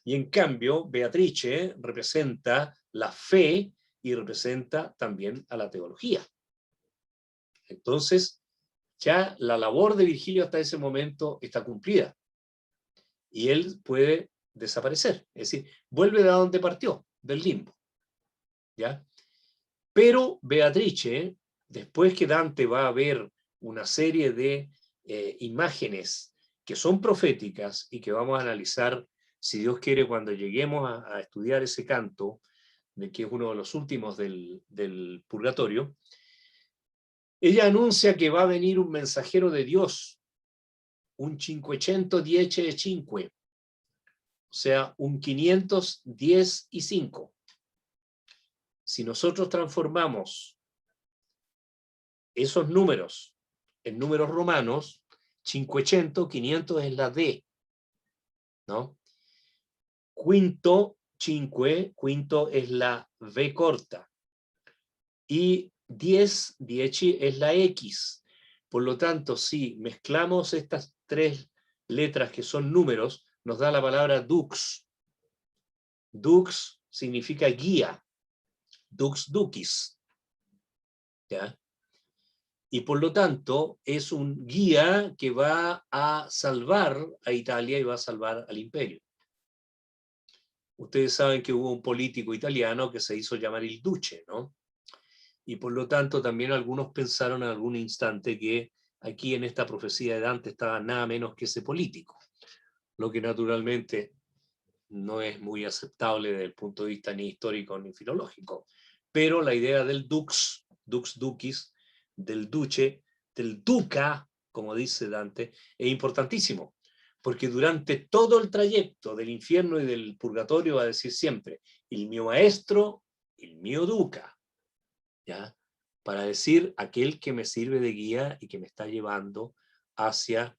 Y en cambio, Beatrice representa la fe y representa también a la teología. Entonces, ya la labor de Virgilio hasta ese momento está cumplida. Y él puede desaparecer. Es decir, vuelve de donde partió, del limbo. ¿Ya? Pero Beatrice, después que Dante va a ver una serie de imágenes que son proféticas y que vamos a analizar, si Dios quiere, cuando lleguemos a estudiar ese canto, que es uno de los últimos del purgatorio, ella anuncia que va a venir un mensajero de Dios, un 510 o sea, un 515. Si nosotros transformamos esos números en números romanos, 500 es la D, ¿no? Quinto es la V corta. Y 10 es la X. Por lo tanto, si mezclamos estas tres letras que son números, nos da la palabra dux. Dux significa guía. Dux ducis. ¿Ya? Y por lo tanto es un guía que va a salvar a Italia y va a salvar al imperio. Ustedes saben que hubo un político italiano que se hizo llamar el Duce, ¿no? y por lo tanto también algunos pensaron en algún instante que aquí en esta profecía de Dante estaba nada menos que ese político, lo que naturalmente no es muy aceptable desde el punto de vista ni histórico ni filológico. Pero la idea del dux ducis, del duce, del duca, como dice Dante, es importantísimo, porque durante todo el trayecto del infierno y del purgatorio va a decir siempre, el mío maestro, el mío duca, ¿ya? Para decir aquel que me sirve de guía y que me está llevando hacia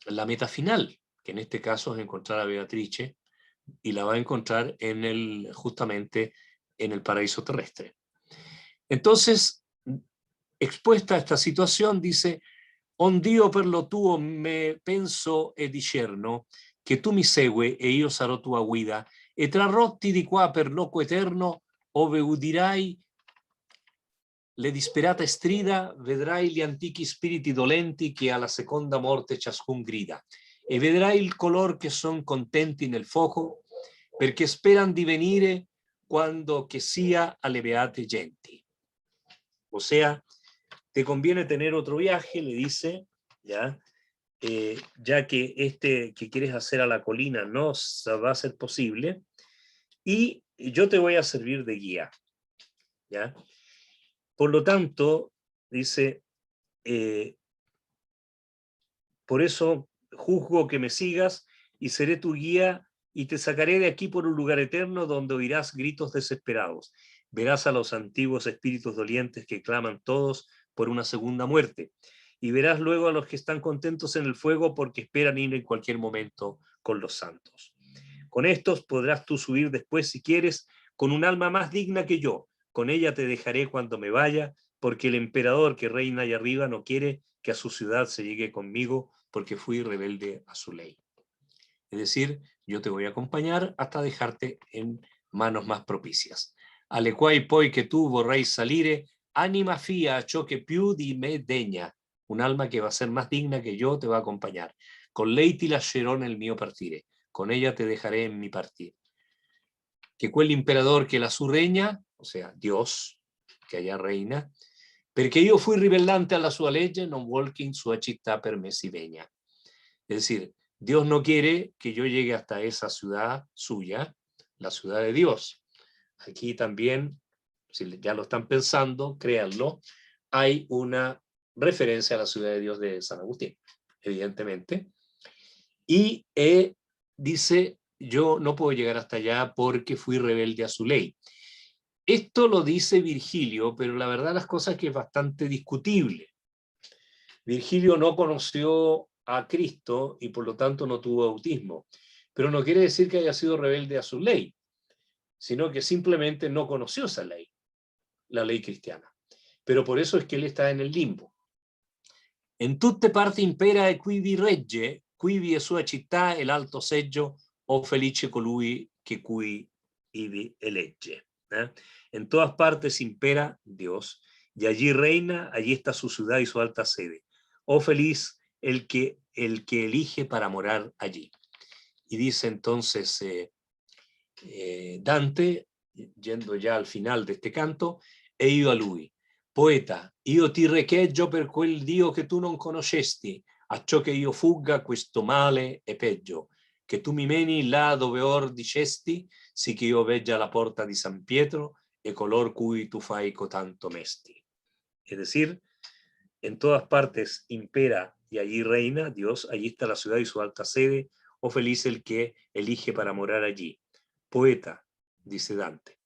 la meta final, que en este caso es encontrar a Beatrice, y la va a encontrar justamente en el paraíso terrestre. Entonces, expuesta a esta situación, dice, «On Dio per lo tuo me penso e discerno, che tu mi segue e io sarò tua guida, e trarrotti di qua per loco eterno, ove udirai le disperate strida, vedrai gli antichi spiriti dolenti che alla seconda morte ciascun grida, e vedrai il color che son contenti nel fuoco, perché speran di venire quando che sia alle beate genti». O sea, te conviene tener otro viaje, le dice, ¿ya? Ya que este que quieres hacer a la colina no va a ser posible, y yo te voy a servir de guía, ¿ya? Por lo tanto, dice, por eso juzgo que me sigas y seré tu guía y te sacaré de aquí por un lugar eterno donde oirás gritos desesperados. Verás a los antiguos espíritus dolientes que claman todos por una segunda muerte. Y verás luego a los que están contentos en el fuego porque esperan ir en cualquier momento con los santos. Con estos podrás tú subir después si quieres con un alma más digna que yo. Con ella te dejaré cuando me vaya, porque el emperador que reina allá arriba no quiere que a su ciudad se llegue conmigo porque fui rebelde a su ley. Es decir, yo te voy a acompañar hasta dejarte en manos más propicias. Alle quai poi che tu vorrai salire, anima fia ciò che più di me degna. Un alma que va a ser más digna que yo te va a acompañar. Con lei ti lascerò nel mio partire. Con ella te dejaré en mi partir. Que quel imperador que la su reina, o sea, Dios, que allá reina, perché io fui ribellante alla sua legge, non vuol che in sua città per me si vegna. Es decir, Dios no quiere que yo llegue hasta esa ciudad suya, la ciudad de Dios. Aquí también, si ya lo están pensando, créanlo, hay una referencia a la ciudad de Dios de San Agustín, evidentemente. Y dice, yo no puedo llegar hasta allá porque fui rebelde a su ley. Esto lo dice Virgilio, pero la verdad las cosas es que es bastante discutible. Virgilio no conoció a Cristo y por lo tanto no tuvo bautismo, pero no quiere decir que haya sido rebelde a su ley, sino que simplemente no conoció esa ley, la ley cristiana. Pero por eso es que él está en el limbo. En tutte parti impera e quivi regge, quivi è sua città e l'alto seggio, o felice colui che cui ivi elegge. En todas partes impera Dios, y allí reina, allí está su ciudad y su alta sede. Oh feliz el que elige para morar allí. Y dice entonces Dante, yendo ya al final de este canto, e io a lui, poeta, io ti recheggio per quel Dio che tu non conoscesti, acciò che io fugga questo male e peggio, che tu mi meni là dove or dicesti, sì che io veggia la porta di San Pietro e color cui tu fai cotanto mesti. Es decir, en todas partes impera y allí reina Dios, allí está la ciudad y su alta sede, oh feliz el que elige para morar allí. Poeta, dice Dante,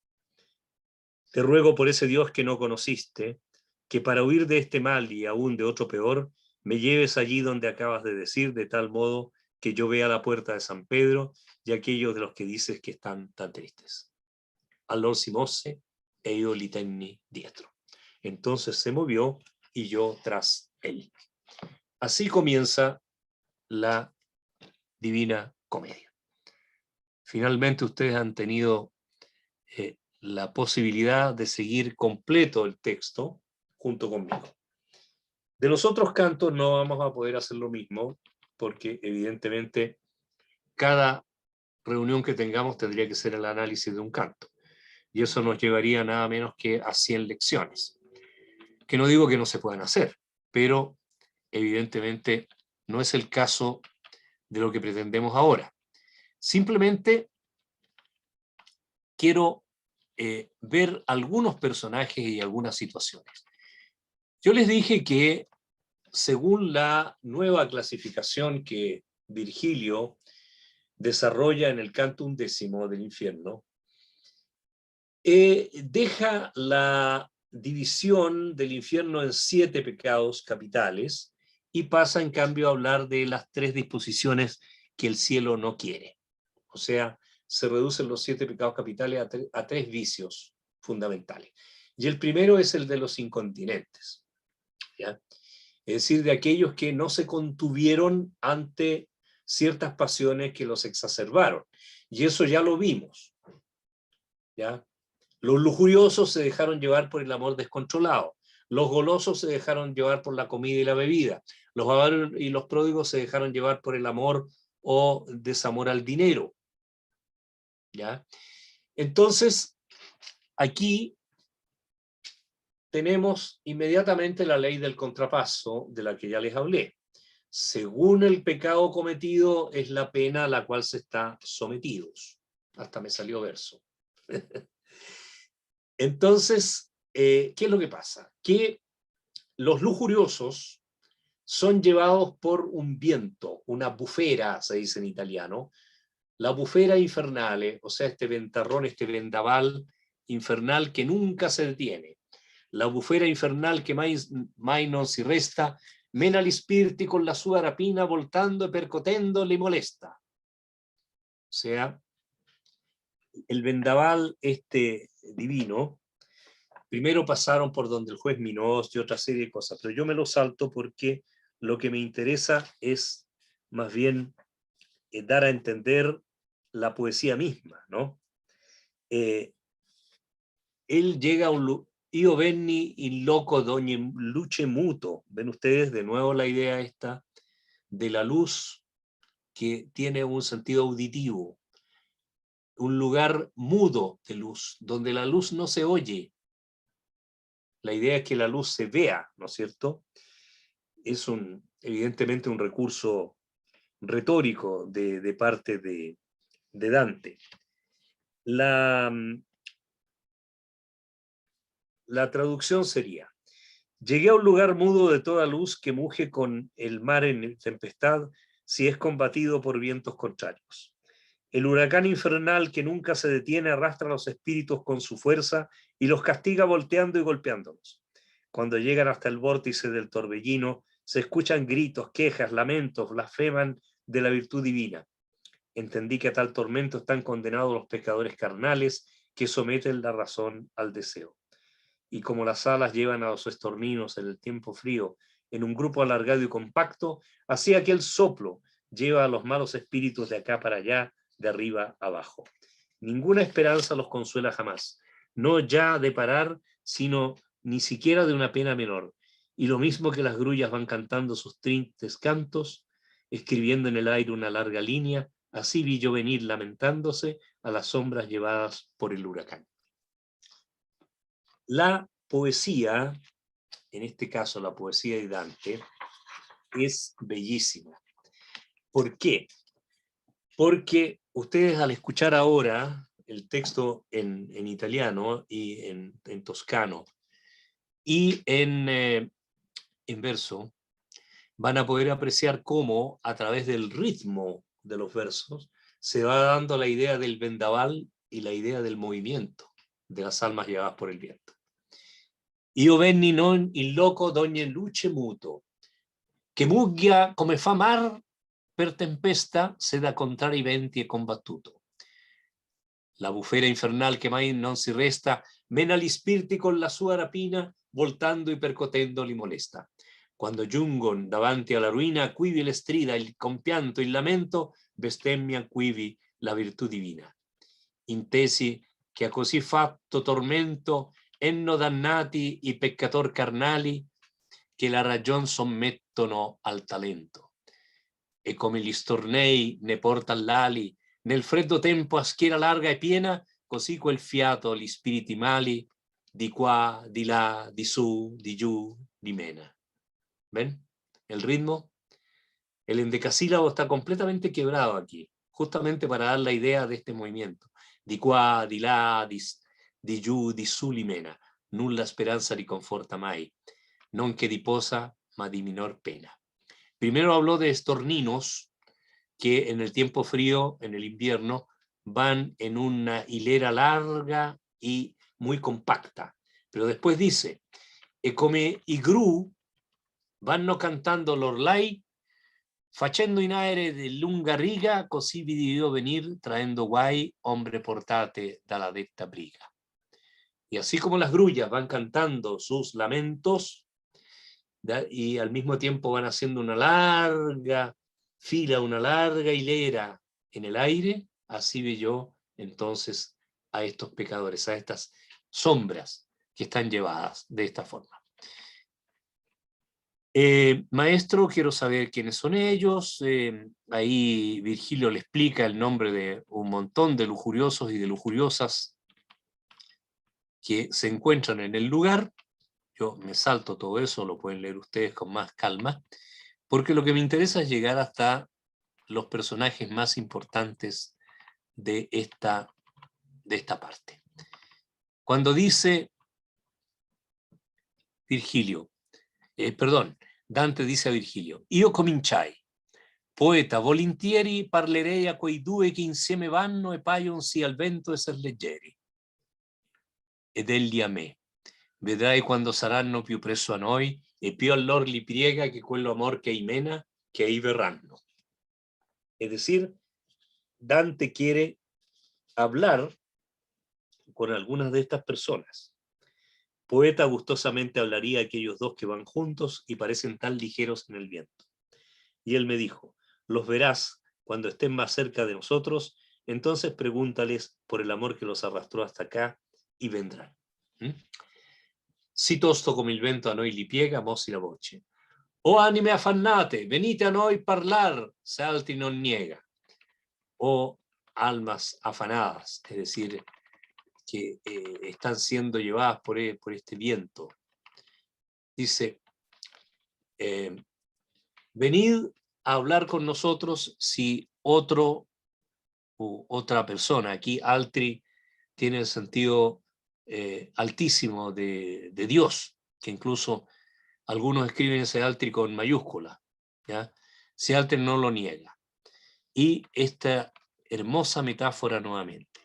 te ruego por ese Dios que no conociste, que para huir de este mal y aún de otro peor, me lleves allí donde acabas de decir, de tal modo que yo vea la puerta de San Pedro y aquellos de los que dices que están tan tristes. Allor si mosse e io li tenni dietro. Entonces se movió y yo tras él. Así comienza la Divina Comedia. Finalmente ustedes han tenido la posibilidad de seguir completo el texto junto conmigo. De los otros cantos no vamos a poder hacer lo mismo, porque evidentemente cada reunión que tengamos tendría que ser el análisis de un canto. y eso nos llevaría nada menos que a 100 lecciones. Que no digo que no se puedan hacer, pero evidentemente no es el caso de lo que pretendemos ahora. Simplemente quiero ver algunos personajes y algunas situaciones. Yo les dije que según la nueva clasificación que Virgilio desarrolla en el Canto XI del Infierno, deja la división del infierno en 7 pecados capitales y pasa en cambio a hablar de las 3 disposiciones que el cielo no quiere. O sea, se reducen los 7 pecados capitales a 3 vicios fundamentales. Y el primero es el de los incontinentes, ¿ya? Es decir, de aquellos que no se contuvieron ante ciertas pasiones que los exacerbaron. Y eso ya lo vimos, ¿ya? Los lujuriosos se dejaron llevar por el amor descontrolado. Los golosos se dejaron llevar por la comida y la bebida. Los avaros y los pródigos se dejaron llevar por el amor o desamor al dinero, ¿ya? Entonces, aquí tenemos inmediatamente la ley del contrapaso, de la que ya les hablé. Según el pecado cometido, es la pena a la cual se está sometidos. Hasta me salió verso. Entonces, ¿qué es lo que pasa? Que los lujuriosos son llevados por un viento, una bufera, se dice en italiano, la bufera infernale, o sea, este ventarrón, este vendaval infernal que nunca se detiene. La bufera infernal che mai non si resta, mena gli spiriti con la sua rapina, voltando e percotendo li molesta. O sea, el vendaval este divino, primero pasaron por donde el juez Minos y otra serie de cosas, pero yo me lo salto porque lo que me interesa es más bien dar a entender la poesía misma, ¿no? Él llega a un lugar. Io venni in loco d'ogni luce muto. Ven ustedes de nuevo la idea esta de la luz que tiene un sentido auditivo. Un lugar mudo de luz, donde la luz no se oye. La idea es que la luz se vea, ¿no es cierto? Es evidentemente un recurso retórico de parte de Dante. La traducción sería: llegué a un lugar mudo de toda luz que muge con el mar en tempestad si es combatido por vientos contrarios. El huracán infernal que nunca se detiene arrastra a los espíritus con su fuerza y los castiga volteando y golpeándolos. Cuando llegan hasta el vórtice del torbellino, se escuchan gritos, quejas, lamentos, blasfeman de la virtud divina. Entendí que a tal tormento están condenados los pecadores carnales que someten la razón al deseo. Y como las alas llevan a los estorninos en el tiempo frío en un grupo alargado y compacto, así aquel soplo lleva a los malos espíritus de acá para allá, de arriba abajo. Ninguna esperanza los consuela jamás, no ya de parar, sino ni siquiera de una pena menor. Y lo mismo que las grullas van cantando sus tristes cantos, escribiendo en el aire una larga línea, así vi yo venir lamentándose a las sombras llevadas por el huracán. La poesía, en este caso la poesía de Dante, es bellísima. ¿Por qué? Porque ustedes al escuchar ahora el texto en italiano y en toscano y en verso, van a poder apreciar cómo a través del ritmo de los versos se va dando la idea del vendaval y la idea del movimiento de las almas llevadas por el viento. Io venni non in loco d'ogni luce muto, che mugghia come fa mar per tempesta se da contrari venti è combattuto. La bufera infernal che mai non si resta, mena gli spiriti con la sua rapina, voltando e percotendo li molesta. Quando giungon davanti alla ruina, quivi le strida, il compianto, il lamento, bestemmia quivi la virtù divina. Intesi che a così fatto tormento enno dannati i peccator carnali che la ragion sommettono al talento. E come gli stornei ne porta l'ali, nel freddo tempo a schiera larga e piena, così quel fiato, gli spiriti mali, di qua, di là, di su, di giù, di mena. ¿Ven? El ritmo. El endecasílabo está completamente quebrado aquí, justamente para dar la idea de este movimiento. Di qua, di là, di giù, di su, di mena. Nulla speranza li conforta mai. Non che di posa, ma di minor pena. Primero habló de estorninos que en el tiempo frío, en el invierno, van en una hilera larga y muy compacta. Pero después dice, e come i gru vanno cantando l'orlai, facendo in aere di lunga riga, così vi divido venir, traendo guai, hombre portate dalla detta briga. Y así como las grullas van cantando sus lamentos, y al mismo tiempo van haciendo una larga fila, una larga hilera en el aire, así ve yo entonces a estos pecadores, a estas sombras que están llevadas de esta forma. Maestro, quiero saber quiénes son ellos. Ahí Virgilio le explica el nombre de un montón de lujuriosos y de lujuriosas que se encuentran en el lugar. Yo me salto todo eso, lo pueden leer ustedes con más calma, porque lo que me interesa es llegar hasta los personajes más importantes de esta parte. Cuando dice Virgilio, Dante dice a Virgilio, io cominciai, poeta, volentieri parlerei a quei due che insieme vanno e paionsi al vento esser leggeri. Ed egli a me, vedrai quando saranno più presso a noi, e più allor li priega che quello amor che ei mena, che ei verranno. Es decir, Dante quiere hablar con algunas de estas personas. Poeta gustosamente hablaría a aquellos dos que van juntos y parecen tan ligeros en el viento. Y él me dijo, los verás cuando estén más cerca de nosotros, entonces pregúntales por el amor que los arrastró hasta acá y vendrán. Si tosto come il vento a noi li piega, mossi la voce. O anime affannate, venite a noi parlar, se altri non niega. O almas afanadas, es decir, que están siendo llevadas por este viento. Dice, venid a hablar con nosotros si otra persona, aquí altri tiene el sentido altísimo de Dios, que incluso algunos escriben ese altri con mayúscula, ¿ya? Si altri no lo niega. Y esta hermosa metáfora nuevamente.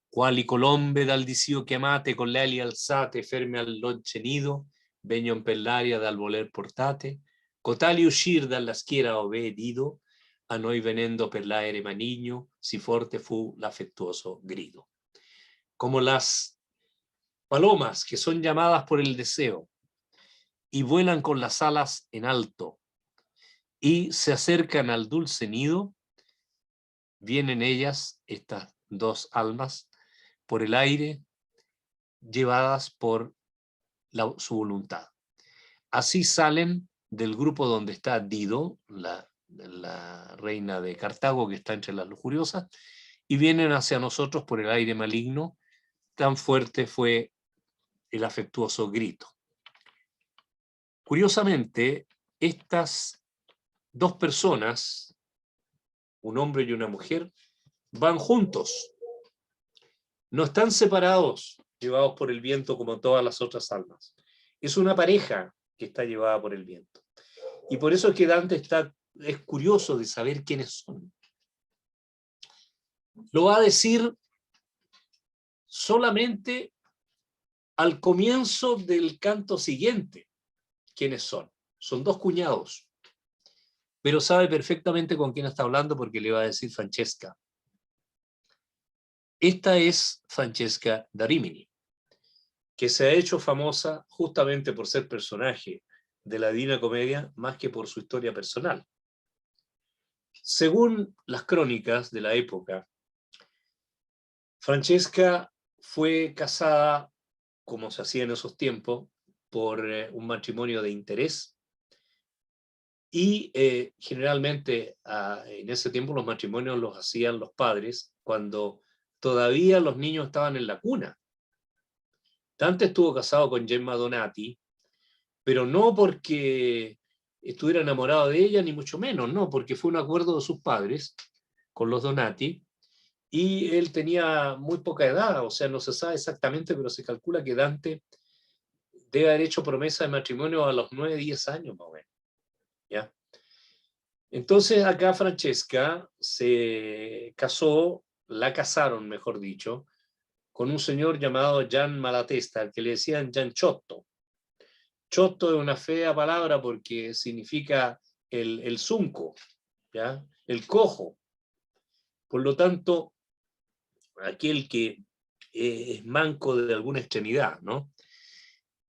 Quali colombe dal disio chiamate, con le ali alzate, ferme al dolce nido, vegnon per l'aria dal voler portate, cotali uscir dalla schiera ove dido, a noi venendo per l'aere manigno, si forte fu l'afectuoso grido. Como las palomas que son llamadas por el deseo y vuelan con las alas en alto y se acercan al dulce nido, vienen ellas, estas dos almas, por el aire, llevadas por su voluntad. Así salen del grupo donde está Dido, la reina de Cartago, que está entre las lujuriosas, y vienen hacia nosotros por el aire maligno. Tan fuerte fue el afectuoso grito. Curiosamente, estas dos personas, un hombre y una mujer, van juntos. No están separados, llevados por el viento como todas las otras almas. Es una pareja que está llevada por el viento. Y por eso es que Dante es curioso de saber quiénes son. Lo va a decir solamente al comienzo del canto siguiente. ¿Quiénes son? Son dos cuñados. Pero sabe perfectamente con quién está hablando porque le va a decir Francesca. Esta es Francesca da Rimini, que se ha hecho famosa justamente por ser personaje de la Divina Comedia más que por su historia personal. Según las crónicas de la época, Francesca fue casada, como se hacía en esos tiempos, por un matrimonio de interés, y generalmente en ese tiempo los matrimonios los hacían los padres cuando todavía los niños estaban en la cuna. Dante estuvo casado con Gemma Donati, pero no porque estuviera enamorado de ella, ni mucho menos, no, porque fue un acuerdo de sus padres con los Donati, y él tenía muy poca edad, o sea, no se sabe exactamente, pero se calcula que Dante debe haber hecho promesa de matrimonio a los 9, 10 años más o menos, ¿ya? Entonces acá Francesca se casó, la casaron, mejor dicho, con un señor llamado Gian Malatesta, al que le decían Gian Ciotto. Ciotto es una fea palabra porque significa el zunco, ¿ya? El cojo. Por lo tanto, aquel que es manco de alguna extremidad, ¿no?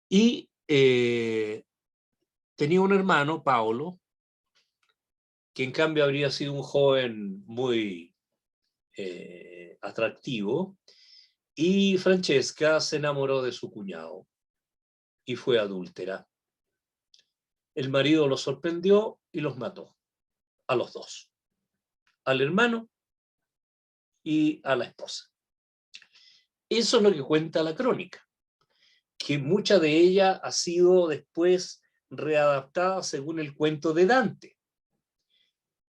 Y tenía un hermano, Paolo, que en cambio habría sido un joven muy atractivo, y Francesca se enamoró de su cuñado y fue adúltera. El marido los sorprendió y los mató, a los dos, al hermano y a la esposa. Eso es lo que cuenta la crónica, que mucha de ella ha sido después readaptada según el cuento de Dante.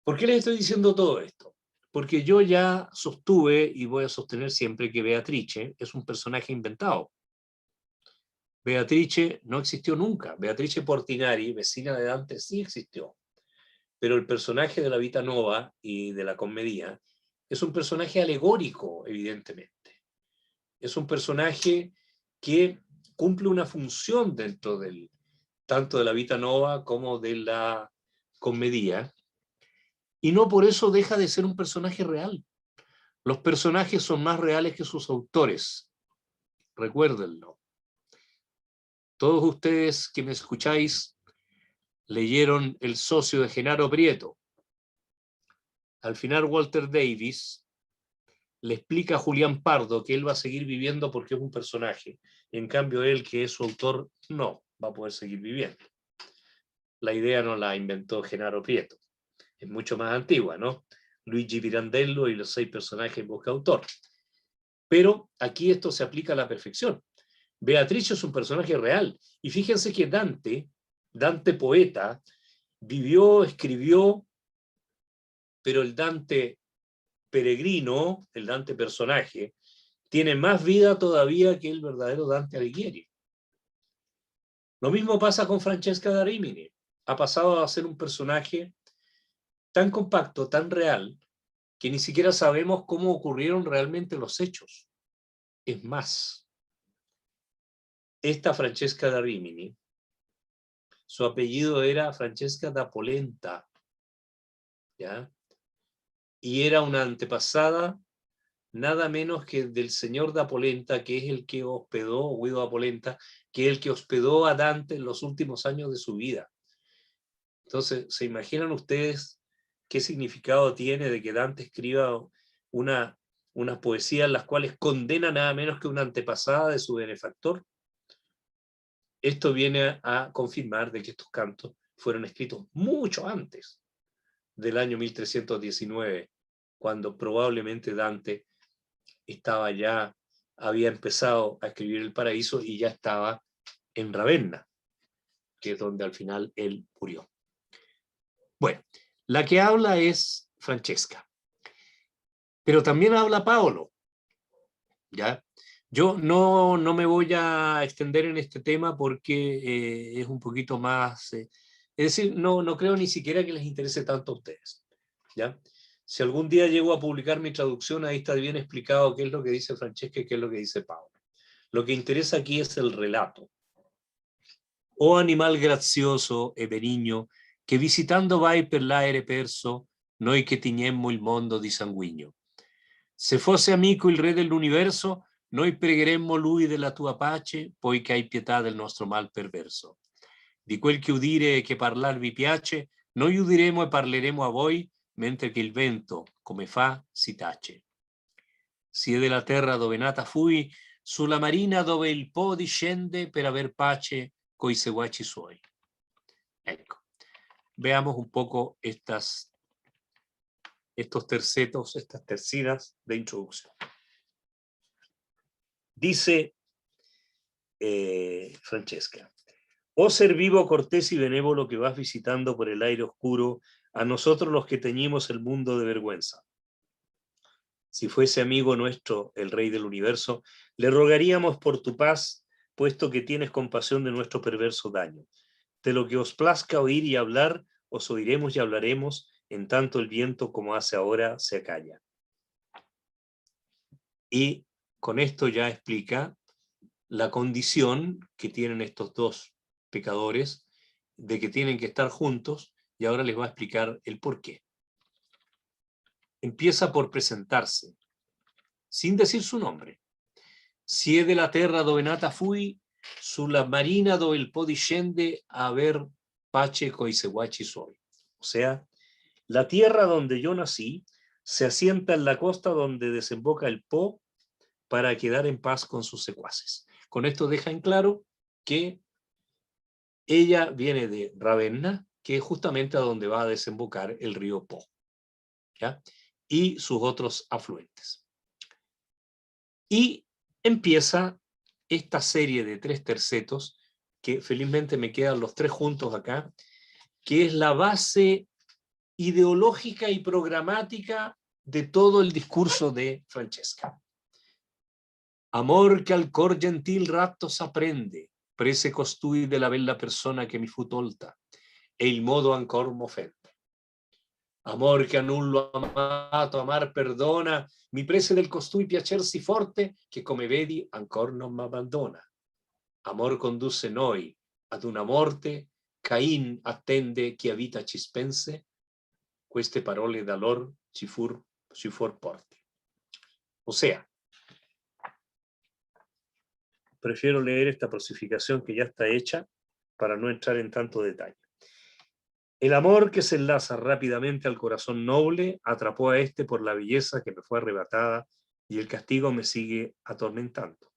¿Por qué les estoy diciendo todo esto? Porque yo ya sostuve, y voy a sostener siempre, que Beatrice es un personaje inventado. Beatrice no existió nunca. Beatrice Portinari, vecina de Dante, sí existió. Pero el personaje de la Vita Nova y de la Commedia es un personaje alegórico, evidentemente. Es un personaje que cumple una función dentro del, tanto de la Vita Nova como de la Commedia, y no por eso deja de ser un personaje real. Los personajes son más reales que sus autores. Recuérdenlo. Todos ustedes que me escucháis leyeron El socio de Genaro Prieto. Al final Walter Davis le explica a Julián Pardo que él va a seguir viviendo porque es un personaje. Y en cambio él, que es su autor, no va a poder seguir viviendo. La idea no la inventó Genaro Prieto. Es mucho más antigua, ¿no? Luigi Pirandello y los 6 personajes en busca de autor. Pero aquí esto se aplica a la perfección. Beatrice es un personaje real. Y fíjense que Dante poeta, vivió, escribió, pero el Dante peregrino, el Dante personaje, tiene más vida todavía que el verdadero Dante Alighieri. Lo mismo pasa con Francesca da Rimini. Ha pasado a ser un personaje tan compacto, tan real, que ni siquiera sabemos cómo ocurrieron realmente los hechos. Es más, esta Francesca da Rimini, su apellido era Francesca da Polenta, ¿ya? Y era una antepasada nada menos que del señor da Polenta, que es el que hospedó, Guido da Polenta, que es el que hospedó a Dante en los últimos años de su vida. Entonces, ¿se imaginan ustedes qué significado tiene de que Dante escriba una poesía en las cuales condena nada menos que una antepasada de su benefactor? Esto viene a confirmar de que estos cantos fueron escritos mucho antes del año 1319, cuando probablemente Dante había empezado a escribir El Paraíso y ya estaba en Ravenna, que es donde al final él murió. Bueno, la que habla es Francesca, pero también habla Paolo, ¿ya? Yo no me voy a extender en este tema porque es un poquito más... es decir, no creo ni siquiera que les interese tanto a ustedes, ¿ya? Si algún día llego a publicar mi traducción, ahí está bien explicado qué es lo que dice Francesca y qué es lo que dice Paolo. Lo que interesa aquí es el relato. Oh animal grazioso e benigno, che visitando vai per l'aere perso, noi che tignemmo il mondo di sanguigno. Se fosse amico il re dell'universo, noi pregheremmo lui della tua pace, poiché hai pietà del nostro mal perverso. Di quel che udire e che parlar vi piace, noi udiremo e parleremo a voi, mentre che il vento, come fa, si tace. Si è della terra dove nata fui, sulla marina dove il Po discende per aver pace coi seguaci suoi. Ecco, veamos un poco estos tercetos, estas tercinas de introducción. Dice Francesca: oh ser vivo, cortés y benévolo que vas visitando por el aire oscuro a nosotros los que teñimos el mundo de vergüenza. Si fuese amigo nuestro el Rey del Universo, le rogaríamos por tu paz, puesto que tienes compasión de nuestro perverso daño. De lo que os plazca oír y hablar, os oiremos y hablaremos, en tanto el viento como hace ahora se acalla. Y con esto ya explica la condición que tienen estos dos pecadores, de que tienen que estar juntos, y ahora les va a explicar el por qué. Empieza por presentarse, sin decir su nombre. Si es de la terra dove nata fui, sulla marina dove il po discende a ver pace coi seguaci suoi. O sea, la tierra donde yo nací se asienta en la costa donde desemboca el Po para quedar en paz con sus secuaces. Con esto deja en claro que ella viene de Ravenna, que es justamente a donde va a desembocar el río Po, ¿ya? Y sus otros afluentes. Y empieza esta serie de 3 tercetos, que felizmente me quedan los 3 juntos acá, que es la base ideológica y programática de todo el discurso de Francesca. Amor che al cor gentil ratto s'apprende, prese costui della bella persona che mi fu tolta, e il modo ancor m'offende. Amor che a nullo amato amar perdona, mi prese del costui piacer sì forte, che come vedi ancor non m'abbandona. Amor condusse noi ad una morte, Cain attende chi a vita ci spense, queste parole d'allor ci for porte. O sea, prefiero leer esta prosificación que ya está hecha para no entrar en tanto detalle. El amor que se enlaza rápidamente al corazón noble atrapó a este por la belleza que me fue arrebatada y el castigo me sigue atormentando.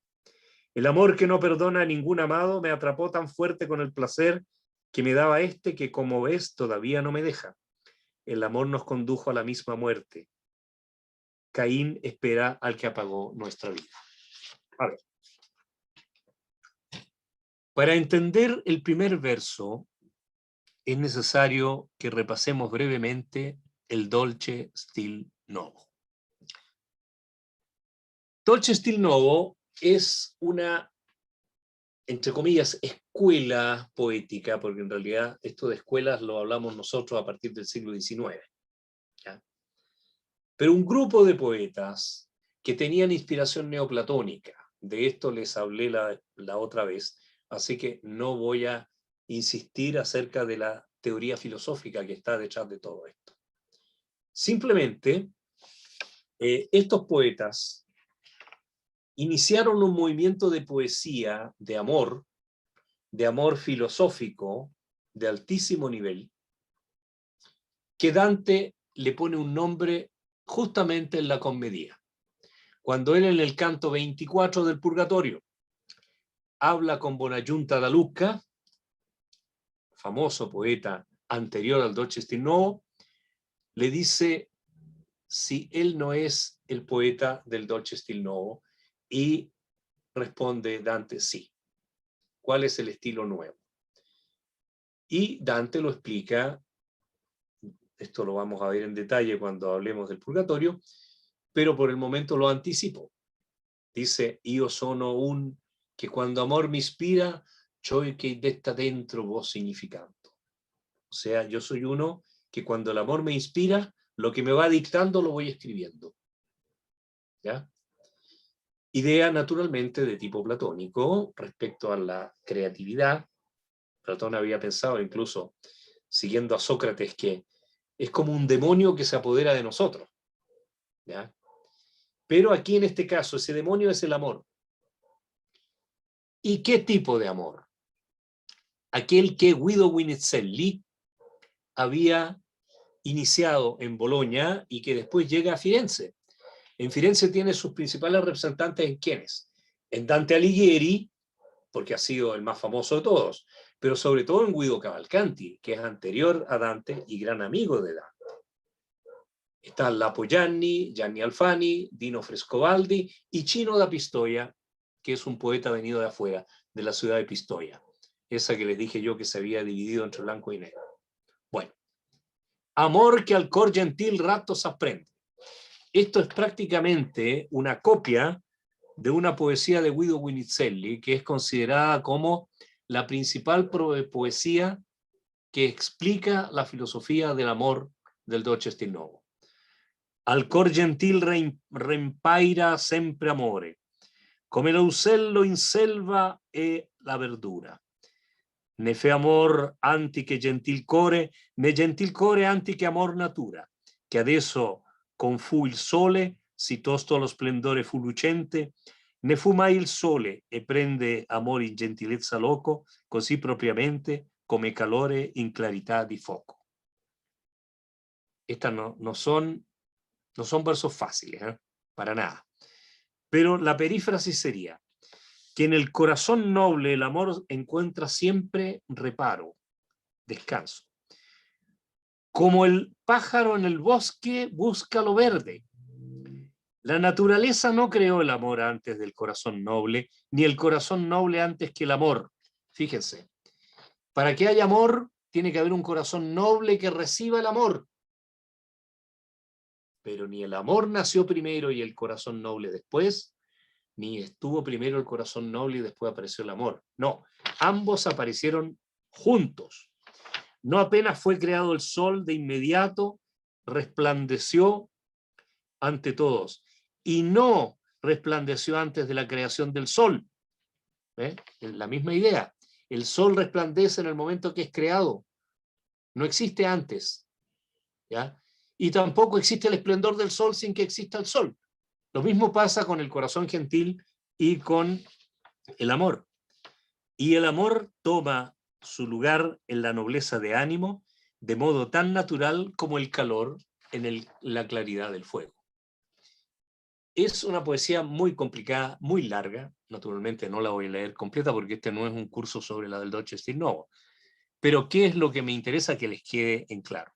El amor que no perdona a ningún amado me atrapó tan fuerte con el placer que me daba este que, como ves, todavía no me deja. El amor nos condujo a la misma muerte. Caín espera al que apagó nuestra vida. A ver. Para entender el primer verso, es necesario que repasemos brevemente el Dolce Stil Novo. Dolce Stil Novo es una, entre comillas, escuela poética, porque en realidad esto de escuelas lo hablamos nosotros a partir del siglo XIX. ¿Ya? Pero un grupo de poetas que tenían inspiración neoplatónica, de esto les hablé la otra vez, así que no voy a insistir acerca de la teoría filosófica que está detrás de todo esto. Simplemente, estos poetas iniciaron un movimiento de poesía, de amor filosófico, de altísimo nivel, que Dante le pone un nombre justamente en la comedia. Cuando él en el canto 24 del Purgatorio habla con Bonagiunta da Lucca, famoso poeta anterior al Dolce Stil Novo, le dice si él no es el poeta del Dolce Stil Novo, y responde Dante sí. ¿Cuál es el estilo nuevo? Y Dante lo explica, esto lo vamos a ver en detalle cuando hablemos del Purgatorio, pero por el momento lo anticipo. Dice, io sono un che quando amor mi ispira, ciò che detta dentro vos significando. O sea, yo soy uno que cuando el amor me inspira, lo que me va dictando lo voy escribiendo. ¿Ya? Idea naturalmente de tipo platónico respecto a la creatividad. Platón había pensado, incluso siguiendo a Sócrates, que es como un demonio que se apodera de nosotros. ¿Ya? Pero aquí en este caso ese demonio es el amor. ¿Y qué tipo de amor? Aquel que Guido Winizzelli había iniciado en Bolonia y que después llega a Firenze. En Firenze tiene sus principales representantes en quienes, en Dante Alighieri, porque ha sido el más famoso de todos, pero sobre todo en Guido Cavalcanti, que es anterior a Dante y gran amigo de Dante. Están Lapo Gianni, Gianni Alfani, Dino Frescobaldi y Cino da Pistoia, que es un poeta venido de afuera, de la ciudad de Pistoia, esa que les dije yo que se había dividido entre blanco y negro. Bueno, amor que al cor gentil ratos aprende. Esto es prácticamente una copia de una poesía de Guido Guinizelli, que es considerada como la principal poesía que explica la filosofía del amor del Dolce Stil Novo. Al cor gentil rempaira sempre amore, come l'usello in selva e la verdura. Ne fe amor anti che gentil core, ne gentil core anti che amor natura, che adesso con fu il sole, si tosto lo splendore fu lucente, ne fu mai il sole e prende amor in gentilezza loco, così propriamente come calore in clarità di foco. Estas no son versos fáciles, para nada. Pero la perífrasis sería que en el corazón noble el amor encuentra siempre reparo, descanso. Como el pájaro en el bosque busca lo verde. La naturaleza no creó el amor antes del corazón noble, ni el corazón noble antes que el amor. Fíjense, para que haya amor, tiene que haber un corazón noble que reciba el amor. Pero ni el amor nació primero y el corazón noble después, ni estuvo primero el corazón noble y después apareció el amor. No, ambos aparecieron juntos. No apenas fue creado el sol, de inmediato resplandeció ante todos. Y no resplandeció antes de la creación del sol. Es la misma idea. El sol resplandece en el momento que es creado. No existe antes. ¿Ya? Y tampoco existe el esplendor del sol sin que exista el sol. Lo mismo pasa con el corazón gentil y con el amor. Y el amor toma su lugar en la nobleza de ánimo de modo tan natural como el calor en la claridad del fuego. Es una poesía muy complicada, muy larga. Naturalmente no la voy a leer completa porque este no es un curso sobre la del Dolce Stil Novo. Pero ¿qué es lo que me interesa que les quede en claro?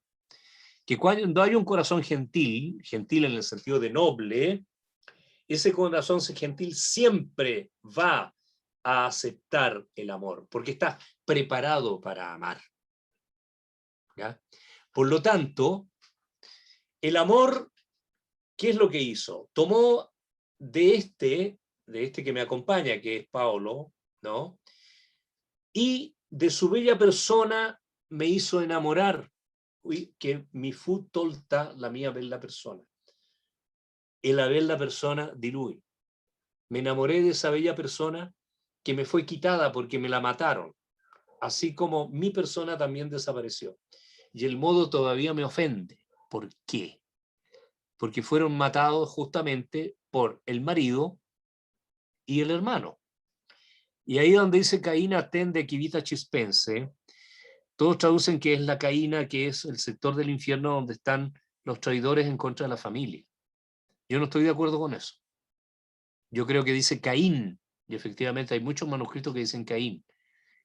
Que cuando hay un corazón gentil, gentil en el sentido de noble, ese corazón gentil siempre va a aceptar el amor, porque está preparado para amar. ¿Ya? Por lo tanto, el amor, ¿qué es lo que hizo? Tomó de este que me acompaña, que es Paolo, ¿no? Y de su bella persona me hizo enamorar, que mi fu tolta la mia bella persona. E la bella persona di lui. Me enamoré de esa bella persona que me fue quitada porque me la mataron, así como mi persona también desapareció. Y el modo todavía me ofende. ¿Por qué? Porque fueron matados justamente por el marido y el hermano. Y ahí donde dice Caína tende quivita chispense, todos traducen que es la Caína, que es el sector del infierno donde están los traidores en contra de la familia. Yo no estoy de acuerdo con eso. Yo creo que dice Caín, y efectivamente hay muchos manuscritos que dicen Caín.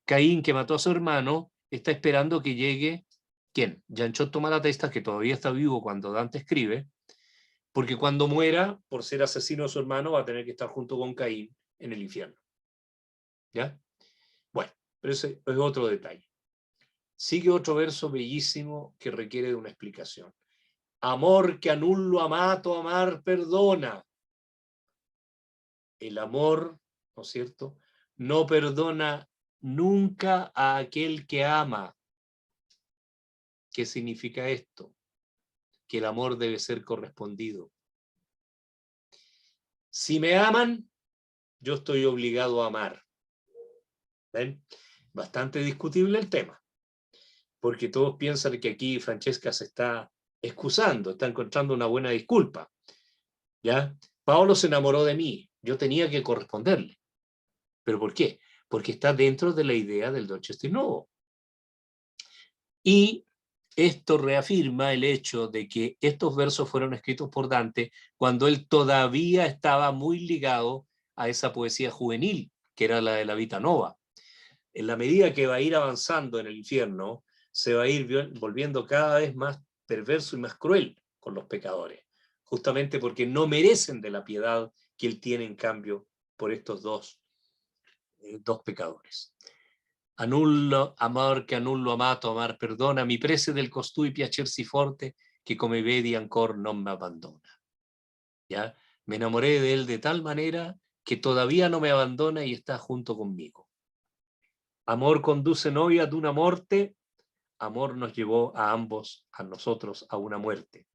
Caín, que mató a su hermano, está esperando que llegue, ¿quién? Gianciotto Malatesta, que todavía está vivo cuando Dante escribe, porque cuando muera, por ser asesino de su hermano, va a tener que estar junto con Caín en el infierno. ¿Ya? Bueno, pero ese es otro detalle. Sigue otro verso bellísimo que requiere de una explicación. Amor que a nullo amato amar perdona. El amor, ¿no es cierto?, no perdona nunca a aquel que ama. ¿Qué significa esto? Que el amor debe ser correspondido. Si me aman, yo estoy obligado a amar. ¿Ven? Bastante discutible el tema, porque todos piensan que aquí Francesca se está excusando, está encontrando una buena disculpa. ¿Ya? Paolo se enamoró de mí, yo tenía que corresponderle. ¿Pero por qué? Porque está dentro de la idea del Dolce Stil Novo. Y esto reafirma el hecho de que estos versos fueron escritos por Dante cuando él todavía estaba muy ligado a esa poesía juvenil, que era la de la Vita Nova. En la medida que va a ir avanzando en el infierno, se va a ir volviendo cada vez más perverso y más cruel con los pecadores, justamente porque no merecen de la piedad que él tiene en cambio por estos dos pecadores. Annullo amor che annullo amato, amar perdona, mi prese del costui piacersi forte, que come vedi ancor non me abandona. ¿Ya? Me enamoré de él de tal manera que todavía no me abandona y está junto conmigo. Amor conduce novia de una muerte, amor nos llevó a ambos, a nosotros, a una muerte.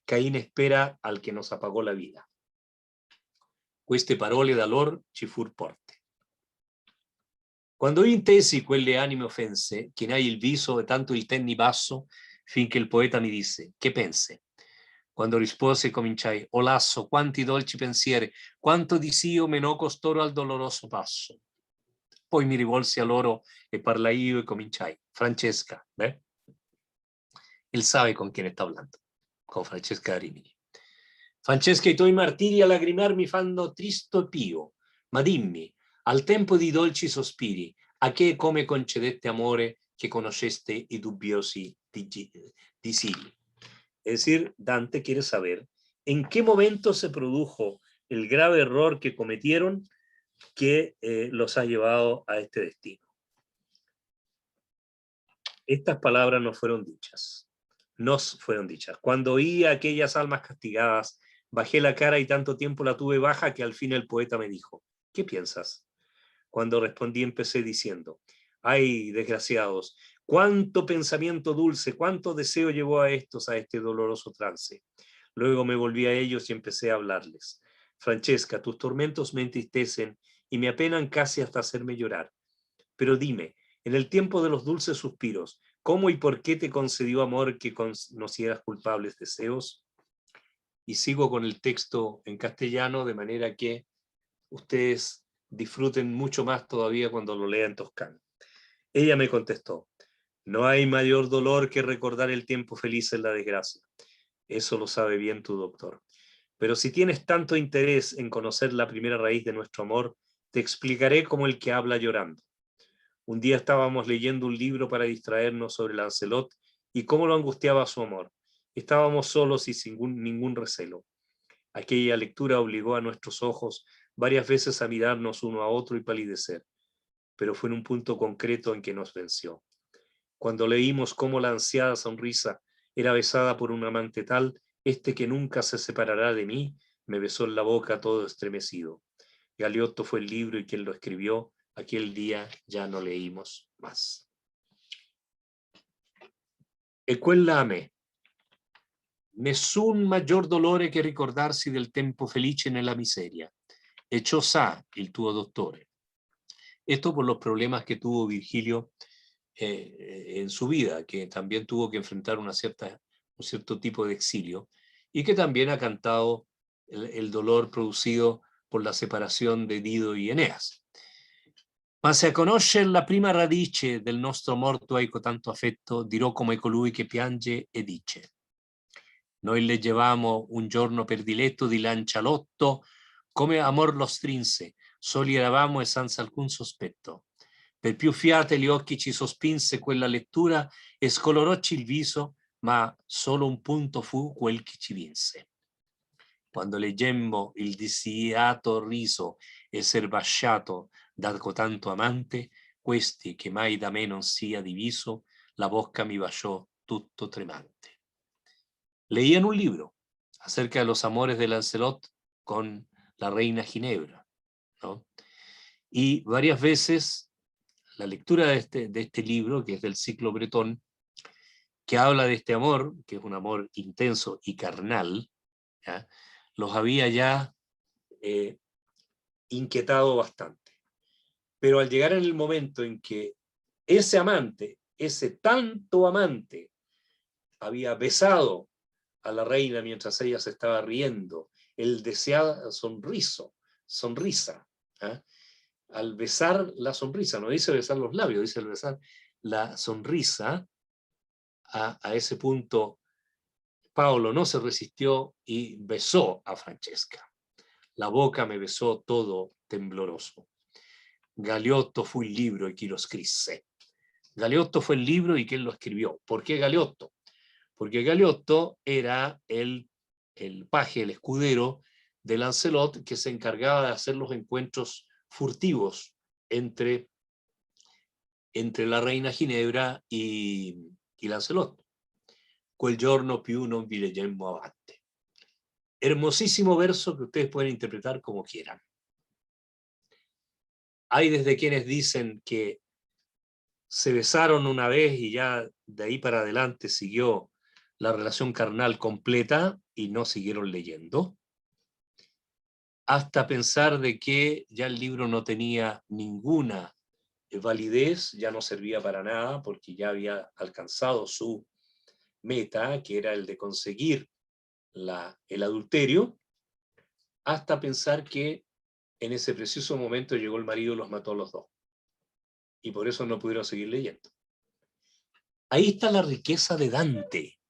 Caín espera al que nos apagó la vida. Queste parole d'allor ci fur porte. Quando intesi quelle anime offense, chinai il viso e tanto il tenni basso, finché il poeta mi disse, che pense? Quando rispose cominciai, o lasso, quanti dolci pensieri, quanto disio menò costoro al doloroso passo. Poi mi rivolsi a loro e parlai io e cominciai, Francesca, él sabe con quién está hablando, con Francesca Rimini. Francesca, i tuoi martiri a lagrimar mi fanno tristo e pio, ma dimmi, al tempo di dolci sospiri, a che come concedette amore che conosceste i dubbiosi disili. Es decir, Dante quiere saber en qué momento se produjo el grave error que cometieron que los ha llevado a este destino. Estas palabras no fueron dichas. Nos fueron dichas. Cuando oí a aquellas almas castigadas, bajé la cara y tanto tiempo la tuve baja que al fin el poeta me dijo, ¿qué piensas? Cuando respondí empecé diciendo, ay, desgraciados, cuánto pensamiento dulce, cuánto deseo llevó a estos a este doloroso trance. Luego me volví a ellos y empecé a hablarles. Francesca, tus tormentos me entristecen y me apenan casi hasta hacerme llorar. Pero dime, en el tiempo de los dulces suspiros, ¿cómo y por qué te concedió amor que conocieras culpables deseos? Y sigo con el texto en castellano, de manera que ustedes disfruten mucho más todavía cuando lo lean en toscano. Ella me contestó, no hay mayor dolor que recordar el tiempo feliz en la desgracia. Eso lo sabe bien tu doctor. Pero si tienes tanto interés en conocer la primera raíz de nuestro amor, te explicaré como el que habla llorando. Un día estábamos leyendo un libro para distraernos sobre Lancelot y cómo lo angustiaba su amor. Estábamos solos y sin ningún recelo. Aquella lectura obligó a nuestros ojos varias veces a mirarnos uno a otro y palidecer, pero fue en un punto concreto en que nos venció. Cuando leímos cómo la ansiada sonrisa era besada por un amante tal, este que nunca se separará de mí, me besó en la boca todo estremecido. Galeotto fue el libro y quien lo escribió, aquel día ya no leímos más. E quella a me. Nessun maggior dolore che ricordarsi del tempo felice nella miseria. E ciò sa il tuo dottore. Esto por los problemas que tuvo Virgilio en su vida, que también tuvo que enfrentar un cierto tipo de exilio, y que también ha cantado el dolor producido por la separación de Dido y Eneas. Ma se a conoscer la prima radice del nostro morto hai tanto affetto, dirò come colui che piange e dice. Noi leggevamo un giorno per diletto di Lancialotto, come amor lo strinse, soli eravamo e senza alcun sospetto. Per più fiate gli occhi ci sospinse quella lettura e scolorocci il viso, ma solo un punto fu quel che ci vinse. Quando leggemmo il disiato riso esser basciato da cotanto amante, questi che mai da me non sia diviso, la bocca mi baciò tutto tremante. Leían un libro acerca de los amores de Lancelot con la reina Ginebra, ¿no? Y varias veces la lectura de este libro, que es del ciclo bretón, que habla de este amor, que es un amor intenso y carnal, ¿ya? Los había ya inquietado bastante. Pero al llegar en el momento en que ese amante, ese tanto amante, había besado a la reina mientras ella se estaba riendo, el deseado sonrisa, ¿eh? Al besar la sonrisa, no dice besar los labios, dice besar la sonrisa, a ese punto Paolo no se resistió y besó a Francesca. La boca me besó todo tembloroso. Galeotto fue el libro y chi lo scrisse. Galeotto fue el libro y quién lo escribió. ¿Por qué Galeotto? Porque Galeotto era el paje, el escudero de Lancelot, que se encargaba de hacer los encuentros furtivos entre la reina Ginebra y Lancelot. Quel giorno più non vi leggemmo avanti. Hermosísimo verso que ustedes pueden interpretar como quieran. Hay desde quienes dicen que se besaron una vez y ya de ahí para adelante siguió la relación carnal completa y no siguieron leyendo, hasta pensar de que ya el libro no tenía ninguna validez, ya no servía para nada porque ya había alcanzado su meta, que era el de conseguir el adulterio, hasta pensar que en ese preciso momento llegó el marido y los mató a los dos. Y por eso no pudieron seguir leyendo. Ahí está la riqueza de Dante,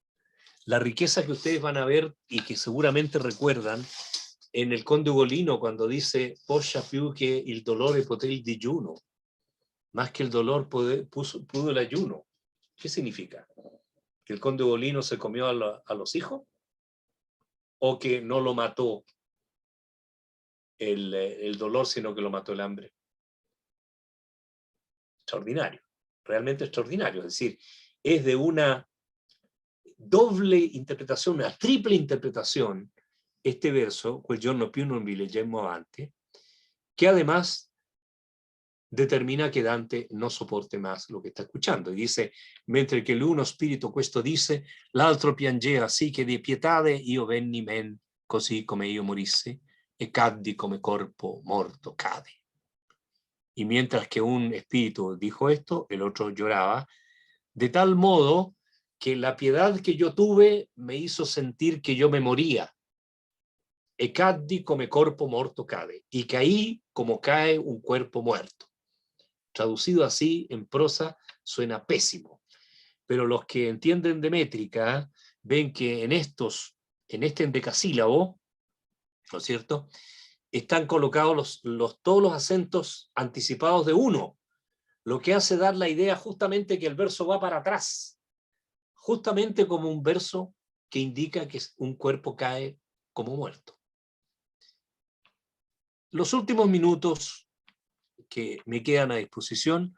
la riqueza que ustedes van a ver y que seguramente recuerdan en el Conde Ugolino cuando dice «Poscia più che il dolore poté il digiuno», más que el dolor pudo el ayuno. ¿Qué significa? ¿Que el Conde Ugolino se comió a los hijos? ¿O que no lo mató el dolor, sino que lo mató el hambre? Extraordinario, realmente extraordinario. Es decir, es de una doble interpretación, una triple interpretación, este verso, quel giorno più non vi leggemmo avanti, que además determina que Dante no soporte más lo que está escuchando. Y dice, mentre che l'uno spirito questo disse, l'altro piangeva, sì che di pietade io venni men, così come io morissi, e caddi come corpo morto cade. Y mientras que un espíritu dijo esto, el otro lloraba, de tal modo que la piedad que yo tuve me hizo sentir que yo me moría. E caddi come corpo morto cade. Y caí como cae un cuerpo muerto. Traducido así en prosa suena pésimo. Pero los que entienden de métrica ven que en este endecasílabo, ¿no es cierto?, están colocados todos los acentos anticipados de uno, lo que hace dar la idea justamente que el verso va para atrás, justamente como un verso que indica que un cuerpo cae como muerto. Los últimos minutos que me quedan a disposición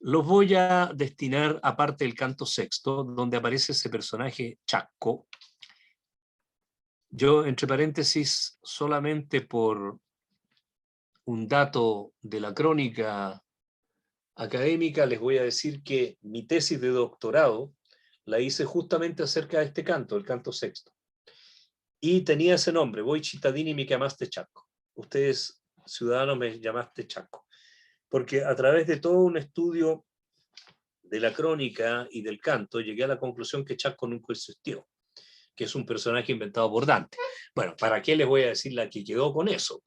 los voy a destinar a parte del canto sexto, donde aparece ese personaje Chacco. Yo, entre paréntesis, solamente por un dato de la crónica académica, les voy a decir que mi tesis de doctorado la hice justamente acerca de este canto, el canto sexto. Y tenía ese nombre, Voi cittadini mi chiamaste Chacco. Ustedes, ciudadanos, me llamaste Chacco. Porque a través de todo un estudio de la crónica y del canto, llegué a la conclusión que Chacco nunca existió, que es un personaje inventado por Dante. Bueno, ¿para qué les voy a decir la que quedó con eso?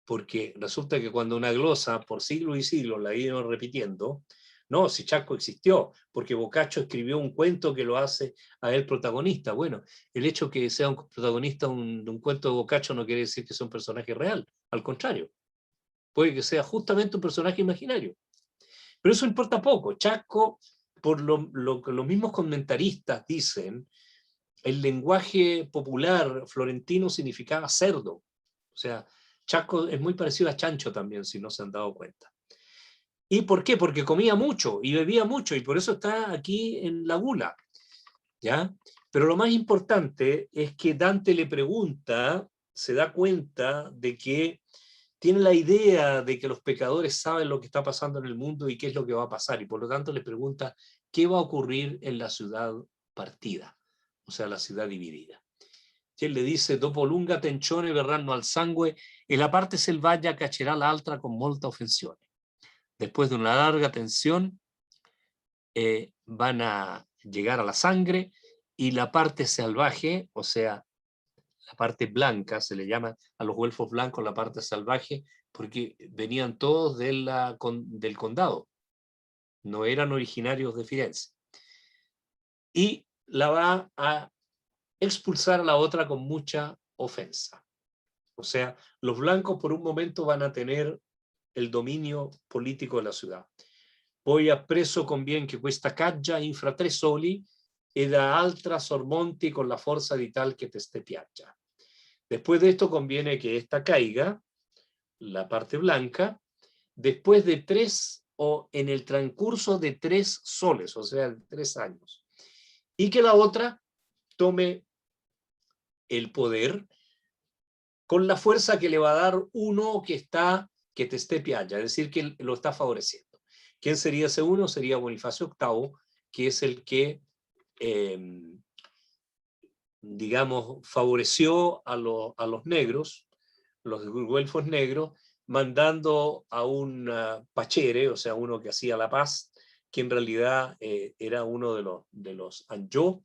Porque resulta que cuando una glosa por siglos y siglos la iban repitiendo, no, si Chacco existió, porque Boccaccio escribió un cuento que lo hace a él protagonista. Bueno, el hecho que sea un protagonista de un cuento de Boccaccio no quiere decir que sea un personaje real, al contrario, puede que sea justamente un personaje imaginario. Pero eso importa poco. Chacco, por lo que los mismos comentaristas dicen, el lenguaje popular florentino significaba cerdo. O sea, Chacco es muy parecido a chancho también, si no se han dado cuenta. ¿Y por qué? Porque comía mucho y bebía mucho, y por eso está aquí en la gula, ¿ya? Pero lo más importante es que Dante le pregunta, se da cuenta de que tiene la idea de que los pecadores saben lo que está pasando en el mundo y qué es lo que va a pasar, y por lo tanto le pregunta qué va a ocurrir en la ciudad partida, o sea, la ciudad dividida. Y él le dice, dopo lunga tensione verranno al sangue e la parte selvaggia caccerà l'altra con molta offensione. Después de una larga tensión, van a llegar a la sangre, y la parte salvaje, o sea, la parte blanca, se le llama a los güelfos blancos la parte salvaje, porque venían todos del condado, no eran originarios de Firenze. Y la va a expulsar a la otra con mucha ofensa. O sea, los blancos por un momento van a tener el dominio político de la ciudad. Poi appresso convien che questa caggia infra 3 soli e da altra sormonti con la forza di tal che te ste piaggia. Después de esto conviene que esta caiga, la parte blanca, después de 3 o en el transcurso de 3 soles, o sea, 3 años. Y que la otra tome el poder con la fuerza que le va a dar uno que te esté pialla, es decir, que lo está favoreciendo. ¿Quién sería ese uno? Sería Bonifacio VIII, que es el que, digamos, favoreció a los negros, los güelfos negros, mandando a un pachere, o sea, uno que hacía la paz, que en realidad era uno de los Anjou,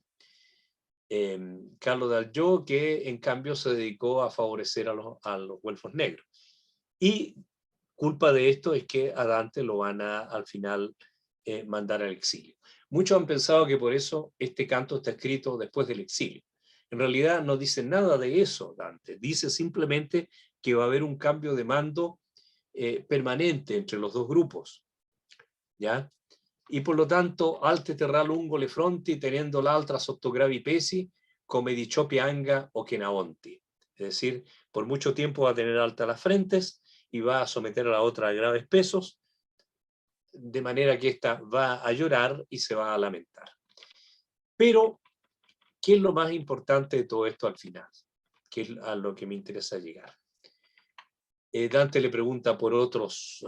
Carlos de Anjou, que en cambio se dedicó a favorecer a los güelfos negros. Y culpa de esto es que a Dante lo van a, al final, mandar al exilio. Muchos han pensado que por eso este canto está escrito después del exilio. En realidad no dice nada de eso Dante, dice simplemente que va a haber un cambio de mando permanente entre los dos grupos, ¿ya? Y por lo tanto, alte terrà lungo le fronti, tenendo l'altra sotto gravi pesi, come di ciò pianga o che naonti. Es decir, por mucho tiempo va a tener altas las frentes y va a someter a la otra a graves pesos, de manera que ésta va a llorar y se va a lamentar. Pero, ¿qué es lo más importante de todo esto al final? Que es a lo que me interesa llegar. Dante le pregunta por otros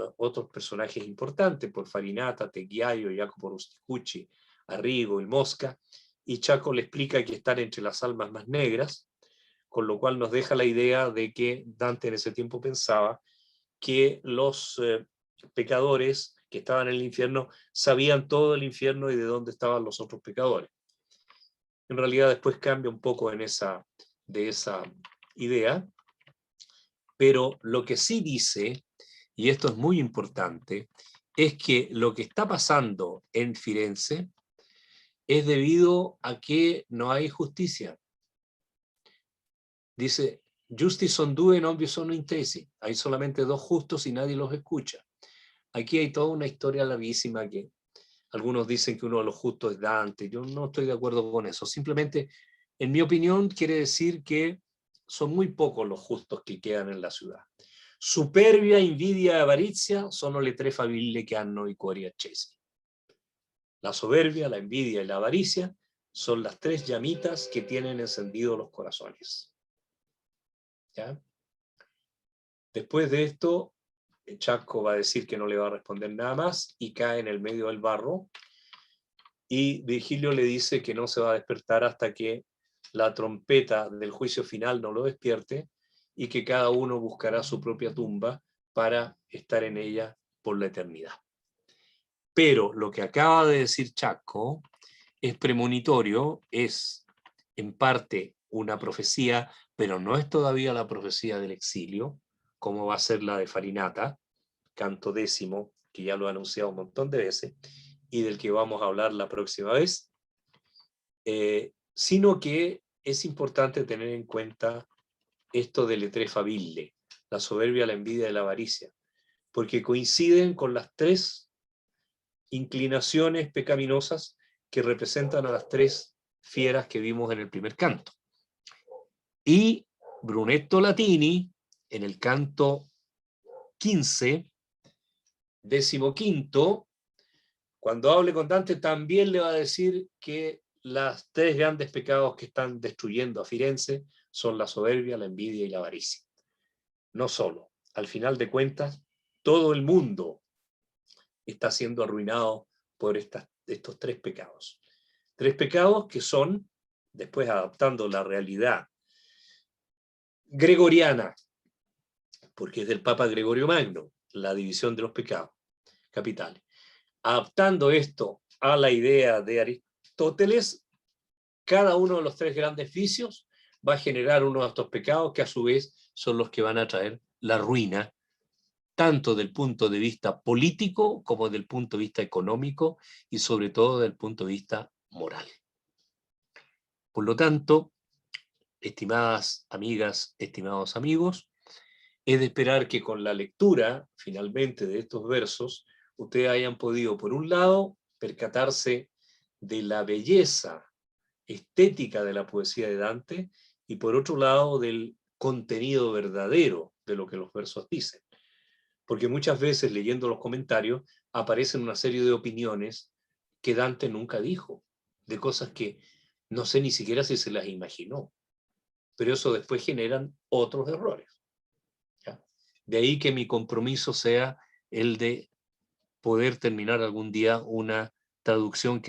personajes importantes, por Farinata, Teguiaio, Jacopo Rusticucci, Arrigo y Mosca, y Chaco le explica que están entre las almas más negras, con lo cual nos deja la idea de que Dante en ese tiempo pensaba que los pecadores que estaban en el infierno sabían todo el infierno y de dónde estaban los otros pecadores. En realidad después cambia un poco de esa idea, pero lo que sí dice, y esto es muy importante, es que lo que está pasando en Firenze es debido a que no hay justicia. Dice, Justice son due, non vi sono intesi. Hay solamente dos justos y nadie los escucha. Aquí hay toda una historia larguísima que algunos dicen que uno de los justos es Dante. Yo no estoy de acuerdo con eso. Simplemente, en mi opinión, quiere decir que son muy pocos los justos que quedan en la ciudad. Superbia, invidia e avarizia sono le tre faville che hanno i cuori accesi. La soberbia, la envidia y la avaricia son las tres llamitas que tienen encendidos los corazones. ¿Ya? Después de esto, Chaco va a decir que no le va a responder nada más y cae en el medio del barro. Y Virgilio le dice que no se va a despertar hasta que la trompeta del juicio final no lo despierte y que cada uno buscará su propia tumba para estar en ella por la eternidad. Pero lo que acaba de decir Chaco es premonitorio, es en parte una profecía, pero no es todavía la profecía del exilio, como va a ser la de Farinata, canto 10, que ya lo he anunciado un montón de veces, y del que vamos a hablar la próxima vez, sino que es importante tener en cuenta esto de le tre faville, la soberbia, la envidia y la avaricia, porque coinciden con las tres inclinaciones pecaminosas que representan a las tres fieras que vimos en el primer canto. Y Brunetto Latini, en el canto 15, 15, cuando hable con Dante, también le va a decir que los tres grandes pecados que están destruyendo a Firenze son la soberbia, la envidia y la avaricia. No solo, al final de cuentas, todo el mundo está siendo arruinado por estos tres pecados. Tres pecados que son, después adaptando la realidad gregoriana, porque es del Papa Gregorio Magno, la división de los pecados capitales. Adaptando esto a la idea de Aristóteles, cada uno de los tres grandes vicios va a generar uno de estos pecados que a su vez son los que van a traer la ruina, tanto del punto de vista político como del punto de vista económico y sobre todo del punto de vista moral. Por lo tanto, estimadas amigas, estimados amigos, es de esperar que con la lectura, finalmente, de estos versos, ustedes hayan podido, por un lado, percatarse de la belleza estética de la poesía de Dante y, por otro lado, del contenido verdadero de lo que los versos dicen. Porque muchas veces leyendo los comentarios aparecen una serie de opiniones que Dante nunca dijo, de cosas que no sé ni siquiera si se las imaginó, pero eso después generan otros errores. ¿Ya? De ahí que mi compromiso sea el de poder terminar algún día una traducción que